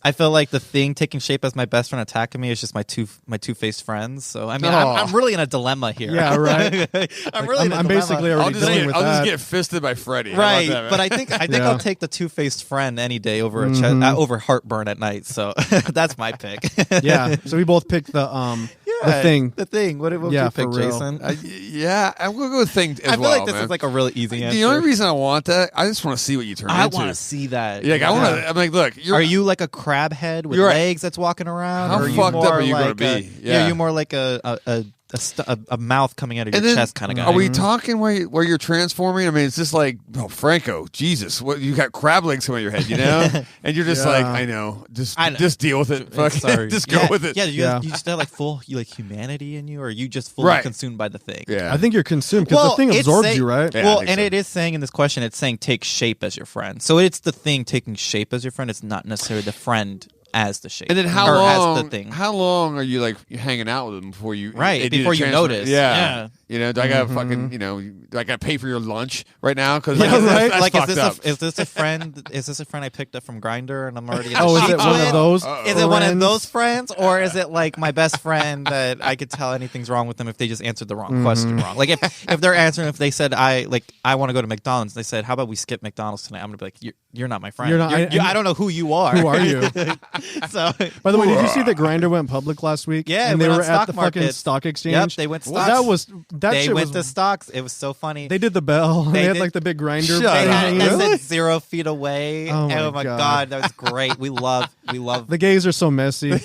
I feel like the thing taking shape as my best friend attacking me is just my two-faced friends. So I mean, I'm really in a dilemma here. Yeah, right. I'm really. in a I'm dilemma. basically I'll already just, dealing get, with I'll just that. get fisted by Freddy. How about Right, that, man? but I think Yeah. I'll take the two-faced friend any day over a over heartburn at night. So that's my pick. Yeah. So we both picked the thing. The thing. What would Yeah, you pick, for real. Jason? yeah, I'm gonna go with thing as I feel well, like this man. is like a really easy answer. The only reason I want that, I just want to see what you turn I into. want to see that. Yeah, like, I want to. I'm like, look, Are you like a crab head with You're right. legs that's walking around? How or are you fucked up more are you gonna like be? Yeah, Yeah. you're more like a mouth coming out of your and then, chest kind of guy. Are we talking where you're transforming? I mean, it's just like, oh, Franco, Jesus, what you got crab legs coming out of your head, you know? And you're just Yeah. like, I know, just I know. just deal with it. Fuck, Sorry. just go Yeah, with it. Yeah, Yeah. you just have like full humanity in you, or are you just fully Right. consumed by the thing? Yeah, I think you're consumed because the thing it's absorbs saying- you, right? Yeah, I well, think and so. it is saying in this question, it's saying take shape as your friend. So it's the thing taking shape as your friend. It's not necessarily the friend as the shape. And then how or long? as the thing. How long are you like hanging out with them before you Right, they do the before you transfer? notice. Yeah. Yeah. You know, do I got to fucking do I got to pay for your lunch right now? Because Like, that's like fucked up. is this a friend? Is this a friend I picked up from Grindr and I'm already? In Oh, the is it sheets one with? of those? Is it one of friends? those friends, or is it like my best friend that I could tell anything's wrong with them if they just answered the wrong question wrong? Like if they're answering, if they said I want to go to McDonald's, they said how about we skip McDonald's tonight? I'm gonna be like you're not my friend. You're not- I don't know who you are. Who are you? So By the way, did you see that Grindr went public last week? Yeah, it and they went were on at stock the fucking market. stock exchange. Yep, they went stocks. That they shit went was. to stocks. It was so funny. They did the bell. They, They had did- like the big Grindr. Shut They thing had hanging that out. said 0 feet away. Oh my my God. god, that was great. We love The gays are so messy.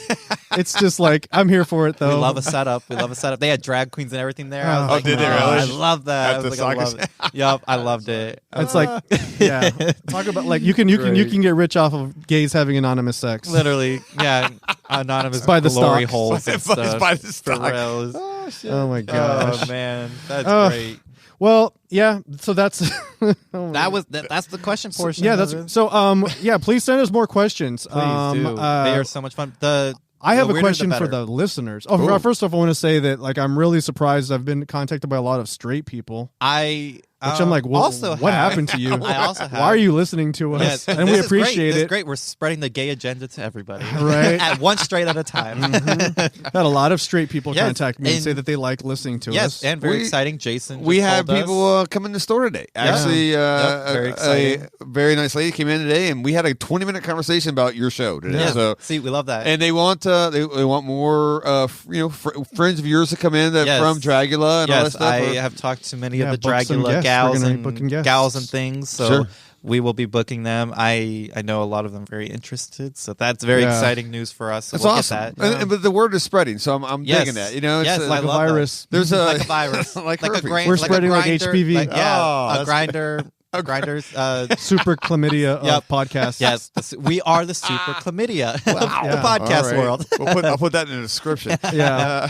It's just like I'm here for it though. We love a setup. We love a setup. They had drag queens and everything there. I was Oh, like, did they "Oh, really? I love that. At I was the like, I love sock it. Yup, I loved it. It's like, yeah. Talk about like you can get rich off of gays having anonymous sex. Literally, yeah. Anonymous By the glory stocks. holes and It's stuff. by the For stock. reals. Oh my gosh. Oh man, that's Oh. great. Well, yeah. So that's That's the question portion. yeah. of That's it. so. Yeah. Please send us more questions. Please do. They are so much fun. I have the a weirder, question the for better. the listeners. Oh, first off, I want to say that like I'm really surprised. I've been contacted by a lot of straight people. I Which I'm like, well, also what have- happened to you? I also have. Why are you listening to us? Yes, And this we is appreciate great. This is it. great. We're spreading the gay agenda to everybody. Right. At one straight at a time. Had a lot of straight people Yes, contact me and and- say that they like listening to Yes, us. and very We- exciting. Jason. We just had told us. people come in the store today. Actually, very a exciting. very nice lady came in today, and we had a 20-minute conversation about your show today. Yeah. So, See, we love that. and they want they want more friends of yours to come in that Yes. from Dragula and all that Yes, stuff. I have talked to many Yeah, of the book some Dragula guests. gals We're gonna be booking and guests. gals and things. So Sure. we will be booking them. I know a lot of them very interested. So that's very Yeah. exciting news for us. So That's we'll awesome. get that. But the word is spreading, so I'm Yes. digging that. It's Yes, like I a love that. virus. there's a Like a virus, like a herpes. grain. We're like spreading a like grinder, HPV. Like, yeah, Oh, a that's grinder. Grinders. Super chlamydia of Yep. podcasts. Yes, we are the super chlamydia of the Yeah. podcast All right. world. I'll put that in the description. Yeah.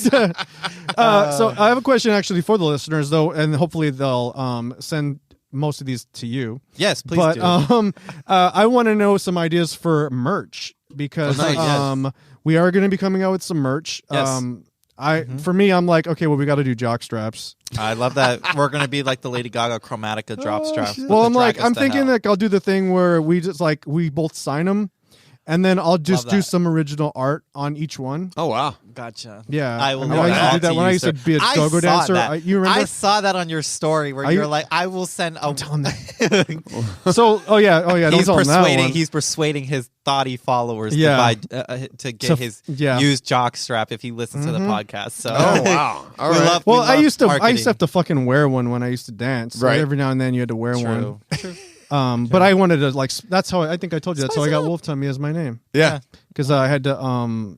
So I have a question actually for the listeners, though, and hopefully they'll send most of these to you. Yes, please But do. I want to know some ideas for merch because Oh, nice. Yes. we are going to be coming out with some merch. Yes. For me, I'm like, okay, well, we got to do jock straps. I love that. We're going to be like the Lady Gaga Chromatica drop strap. with Well, the I'm like, drag us I'm to thinking hell. that I'll do the thing where we just like we both sign them, and then I'll just Love do that. some original art on each one. Oh wow. Gotcha. Yeah, I will. I mean, I used to do that when I used to be a go-go dancer. You remember? I saw that on your story where Are you're you- like, I will send a. Tell him that. So, oh yeah, don't He's tell him that persuading. one. He's persuading his thoughty followers Yeah. to buy to get So, his yeah. used jock strap if he listens to the podcast. So Oh wow. All we right. love. Well, we I love used to marketing. have to fucking wear one when I used to dance. So Right. every now and then you had to wear one. True. But I wanted to like. That's how I think I told you. That's how I Spice it got up. Wolf Tummy as my name Yeah. because I had to.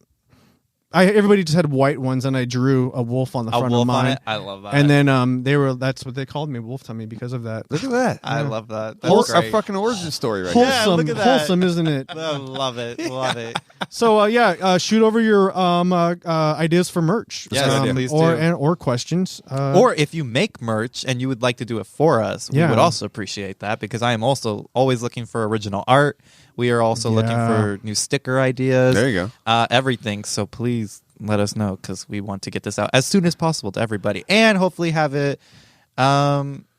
Everybody just had white ones, and I drew a wolf on the A front wolf of mine. on it. I love that. And then that's what they called me, Wolf Tummy, because of that. Look at that. I love that. Whole, That's a great. fucking origin story right here. Yeah, look at that. Wholesome, isn't it? I love it. Love it. So shoot over your ideas for merch. Yes, please do. or questions. Or if you make merch and you would like to do it for us, we Yeah. would also appreciate that because I am also always looking for original art. We are also looking Yeah. for new sticker ideas. There you go. Everything. So please let us know because we want to get this out as soon as possible to everybody and hopefully have it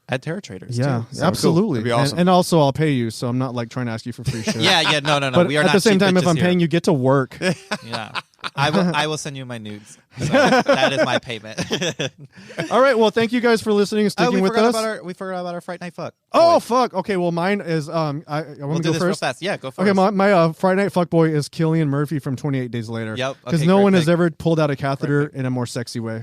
at Terra Traders. yeah, too. So- absolutely. That'd be awesome. And also, I'll pay you, so I'm not like trying to ask you for free shit. Yeah. No. But We are at not the same cheap time, if bitches I'm here. paying you, get to work. Yeah. I will send you my nudes. So that is my payment. All right. Well, thank you guys for listening and sticking we with forgot us. we forgot about our Fright Night Fuck. Oh Wait. fuck. Okay. Well, mine is I want We'll to do go this real first. fast. Yeah, go first. Okay, my Friday Night Fuckboy is Killian Murphy from 28 Days Later. Yep, Because okay, no great one has pick. ever pulled out a catheter in a more sexy way.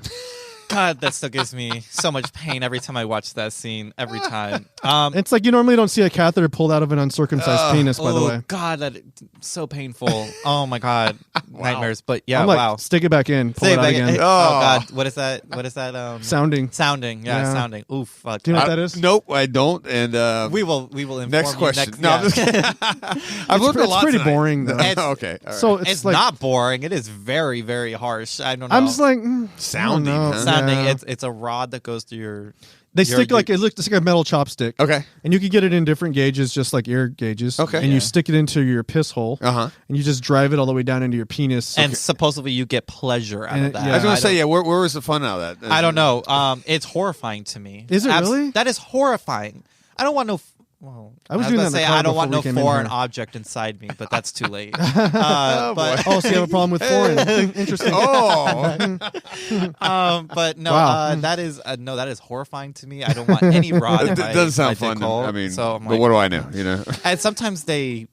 God, that still gives me so much pain every time I watch that scene. Every time. It's like you normally don't see a catheter pulled out of an uncircumcised penis. By the way, God, that so painful. Oh my God, nightmares. But yeah, I'm like, wow. stick it back in, pull Say it out back- again. Oh God, what is that? What is that? Sounding. Sounding. Yeah, Yeah. sounding. Oof. Fuck. Do you know what that is? Nope, I don't. And We will inform next you question. Next, No, I'm yeah. just kidding. I've learned a It's lot pretty tonight. boring though. It's- Okay. All right. So It's it's like not boring. It is very, very harsh. I don't know. I'm just like Sounding, I don't know. huh? sounding. Yeah. It's a rod that goes through your. They your- stick like it looks like a metal chopstick. Okay. And you can get it in different gauges, just like ear gauges. Okay. And Yeah. you stick it into your piss hole. Uh-huh. And you just drive it all the way down into your penis. And supposedly you get pleasure out And of it- that. yeah. I was going I to say, don't- yeah, where was the fun out of that? I don't know. It's horrifying to me. Is it really? That is horrifying. I don't want no. Well, I was was doing gonna that in the say car I don't want before no we came in foreign here. object inside me, but that's too late. But oh, so you have a problem with foreign? Interesting. Oh. but no, Wow. that is that is horrifying to me. I don't want any rod. It in my, doesn't my sound fun. dick hole. I mean, so I'm but like, what do I know? You know? and sometimes they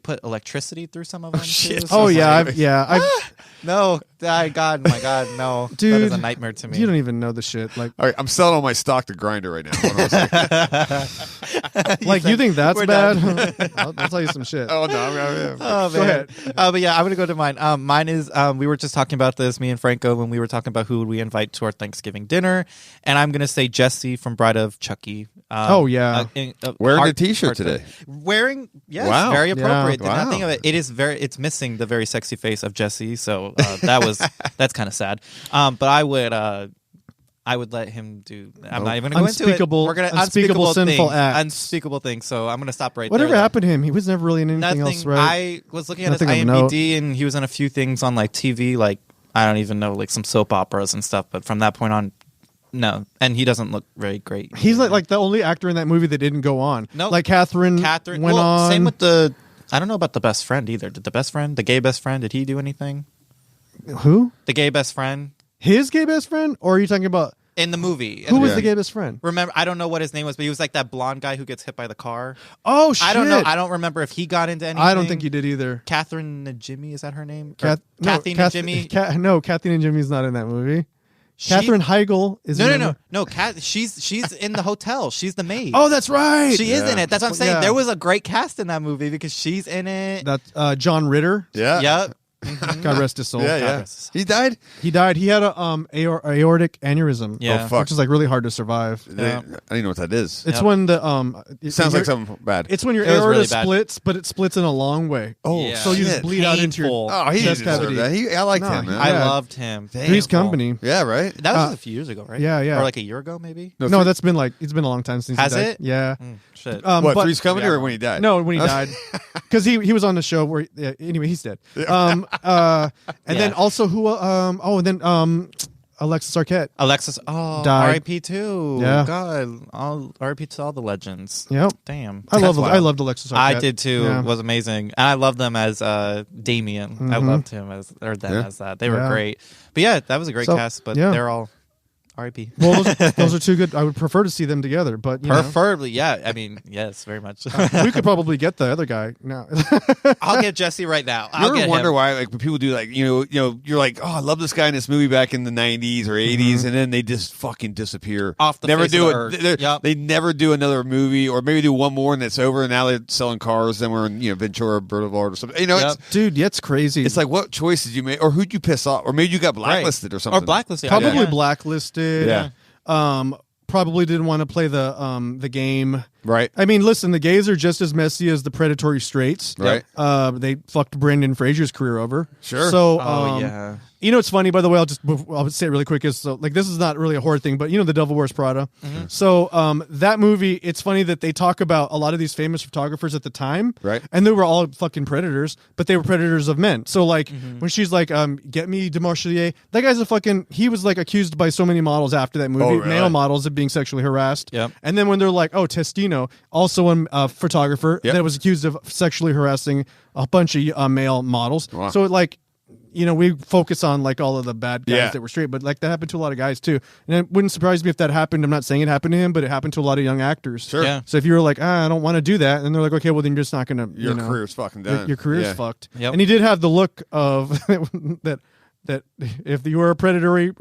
put electricity through some of them. shit. Too, so Oh it's yeah, like, I've no, my God, no, that Dude, is a nightmare to me. you don't even know the shit. Like, All right, I'm selling all my stock to Grinder right now. What am I saying? like you think that's we're bad? I'll tell you some shit. Oh no, I'm Oh, Go man. ahead. But yeah, I'm gonna go to mine. Mine is we were just talking about this, me and Franco, when we were talking about who would we invite to our Thanksgiving dinner, and I'm gonna say Jesse from Bride of Chucky. Oh, yeah. Wearing a art- t-shirt art- today. Wearing Wow. very Yeah. appropriate. Wow. Nothing of it. It is it's missing the very sexy face of Jesse. So that's kind of sad. But I would let him do. I'm not even going to go into it. Unspeakable- We're gonna unspeakable sinful things, acts. unspeakable things. So I'm going to stop right Whatever there. happened to him? He was never really in anything Nothing. else, right? I was looking at his Nothing of note. IMDb, and he was in a few things on like TV, like I don't even know, like some soap operas and stuff. But from that point on, No, and he doesn't look very great. He's like the only actor in that movie that didn't go on. No, like Catherine went on. Same with the. I don't know about the best friend either. Did the gay best friend, did he do anything? Who? The gay best friend. His gay best friend, or are you talking about in the movie? Who was the gay best friend? Remember, I don't know what his name was, but he was like that blonde guy who gets hit by the car. Oh shit! I don't know. I don't remember if he got into anything. I don't think he did either. Catherine and Jimmy, is that her name? Kathy and Jimmy. No, Kathy and Jimmy's not in that movie. Katherine Heigl is no. She's in the hotel. She's the maid. Oh, that's right. She is in it. That's what I'm saying. Yeah. There was a great cast in that movie because she's in it. That's John Ritter. Yeah. Yep. God rest his soul. Yeah. He died? He died. He had a aortic aneurysm. Yeah. Oh, fuck. Which is like really hard to survive. I don't even know what that is. It's when the it sounds like something bad. It's when your It was aorta really bad. splits, but it splits in a long way. Oh, Yeah. So you just bleed out into your Painful. Oh, he chest deserved cavity. that. I liked No, him, man. I Yeah. loved him. Three's Company. Yeah, right? That was just a few years ago, right? Yeah. Or like a year ago, maybe. No, that's been it's been a long time since Has he died. it? Yeah. Shit. What, but- Three's Company or when he died? No, when he died, because he was on the show where anyway he's dead. And then also who? And then Alexis Arquette. Alexis, died. R.I.P. too. Yeah. God, R.I.P. to all the legends. Yep. Damn. I That's wild. loved Alexis Arquette. I did too. Yeah. It was amazing, and I loved them as Damien. I loved him as that. They were Yeah. great. But yeah, that was a great So, cast. But yeah. they're all R.I.P. Well, those are two good. I would prefer to see them together, but you know, Preferably, yeah. I mean, yes, very much. we could probably get the other guy now. I'll get Jesse right now. You ever wonder him. why, like, when people do, like, you know, you're like, oh, I love this guy in this movie back in the 90s or 80s, and then they just fucking disappear. Off the never face do of the it. earth. Yep. They never do another movie, or maybe do one more and it's over, and now they're selling cars, then we're in, Ventura Boulevard or something. You know, Yep. Dude, it's crazy. it's like, what choice did you make, or who'd you piss off, or maybe you got blacklisted or something. Or blacklisted. probably yeah. blacklisted. Yeah. Probably didn't want to play the game. Right. I mean, listen, the gays are just as messy as the predatory straights. Right. They fucked Brendan Fraser's career over. Sure. So, Yeah. you know, it's funny, by the way, I'll say it really quick. Is so, like, this is not really a horror thing, but you know, The Devil Wears Prada. Mm-hmm. So, that movie, it's funny that they talk about a lot of these famous photographers at the time. Right. And they were all fucking predators, but they were predators of men. So, like, Mm-hmm. when she's like, get me Demarchelier, that guy's he was like accused by so many models after that movie, Oh, really? male models, of being sexually harassed. Yep. And then when they're like, oh, Testino, also a photographer Yep. that was accused of sexually harassing a bunch of male models. Wow. So, like, you know, we focus on like all of the bad guys Yeah. that were straight, but like that happened to a lot of guys too. And it wouldn't surprise me if that happened. I'm not saying it happened to him, but it happened to a lot of young actors. Sure. Yeah. So if you were like, I don't want to do that, and they're like, okay, well then you're just not gonna. Your career's fucking done. Your career's Yeah. fucked. Yep. And he did have the look of that if you were a predatory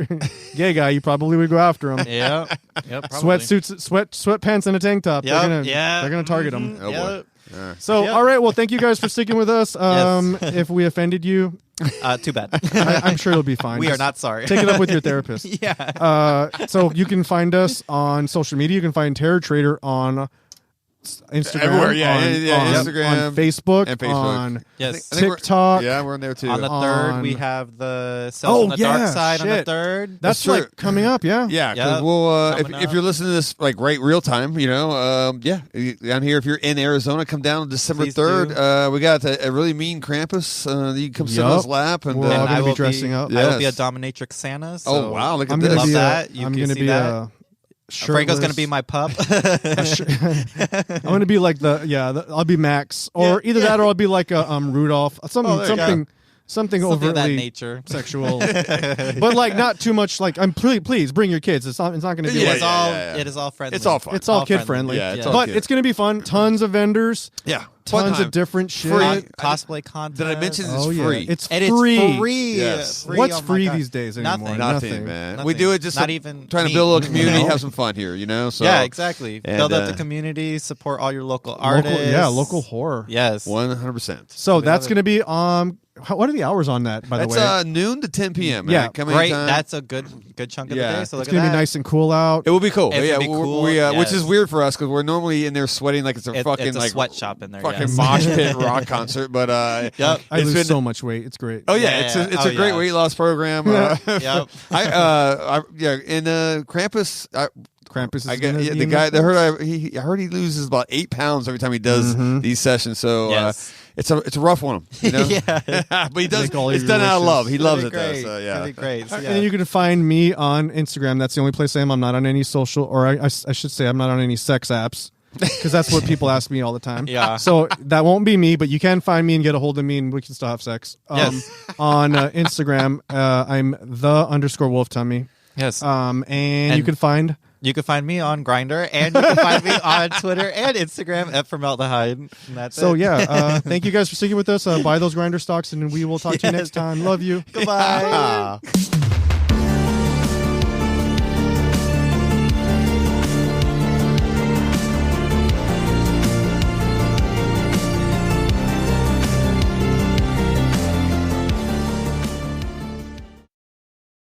gay guy, you probably would go after him. Yeah. Yep. Probably. Sweatsuits, sweatpants, and a tank top. Yep. They're gonna target him. Oh, boy. So, Yep. all right. Well, thank you guys for sticking with us. If we offended you, Too bad. I'm sure it'll be fine. We are Just not sorry. Take it up with your therapist. Yeah. So you can find us on social media. You can find Terror Trader on Instagram, Everywhere, yeah, on, yeah, on- Instagram on Facebook, and Facebook. on Yes. I think we're- TikTok. Yeah, we're in there too. On the third, on- we have the Cells on the Dark Side on the shit. third. That's true. like coming up. Yeah. Yeah, because Yep. we'll Coming if up. you're listening to this like right real time, down here. If you're in Arizona, come down December Please 3rd. do. We got a really mean Krampus. You can come sit on Yup. his lap, and We're all And gonna I be will dressing up. I will be a Yes. dominatrix Santa. So oh wow, look at I'm this. gonna Love be that. You I'm can gonna see be that. a. Franco's gonna be my pup. I'm gonna be like I'll be Max, or either that, or I'll be like a Rudolph, something there you go. something Something of that overtly nature. sexual, but like not too much. Like please bring your kids. It's not going to be It like is all. yeah. It is all friendly. It's all fun. it's all kid friendly. Yeah, it's all but kid. it's going to be fun. Tons of vendors, Yeah, fun tons time. of different shit. Free. Cosplay contest. Did I mention it's Oh yeah, free? it's And free. it's free. Yes. Free, What's oh my free God. these days anymore? Nothing. Nothing, man. Nothing. We do it just Not even trying to me. build a little community, No. have some fun here. So Yeah, exactly. And, Build up the community. Support all your local artists. Local horror. Yes. 100%. So that's going to be what are the hours on that? By the That's way, noon to 10 p.m. Man. Yeah. Come Great. anytime. That's a good chunk of Yeah. the day. So look it's at going to that. be nice and cool out. It will be cool. It's Yeah, gonna be cool, which yes. is weird for us because we're normally in there sweating like it's a fucking It's a like sweatshop in there. fucking yes. mosh pit rock concert. But Yep. I it's lose been- so much weight. It's great. Oh yeah, Yeah, it's yeah. a great yeah. weight loss program. Yep. In Krampus. Krampus is I get gonna yeah, be the in guy. this. I heard he loses about 8 pounds every time he does these sessions. So Yes. it's a rough one. You know? Yeah. But he does. Make all It's your done out of wishes. love. He loves it That'd though. be So great. yeah. That'd be great. So, And then you can find me on Instagram. That's the only place I am. I'm not on any social, or I should say, I'm not on any sex apps, because that's what people ask me all the time. Yeah. So that won't be me, but you can find me and get a hold of me, and we can still have sex. Yes. On Instagram, I'm _Wolf Tummy. Yes. And you can find. You can find me on Grindr, and you can find me on Twitter and Instagram at Formaldehyde. And that's So it. yeah, thank you guys for sticking with us. Buy those grinder stocks, and we will talk to you next time. Love you. Goodbye.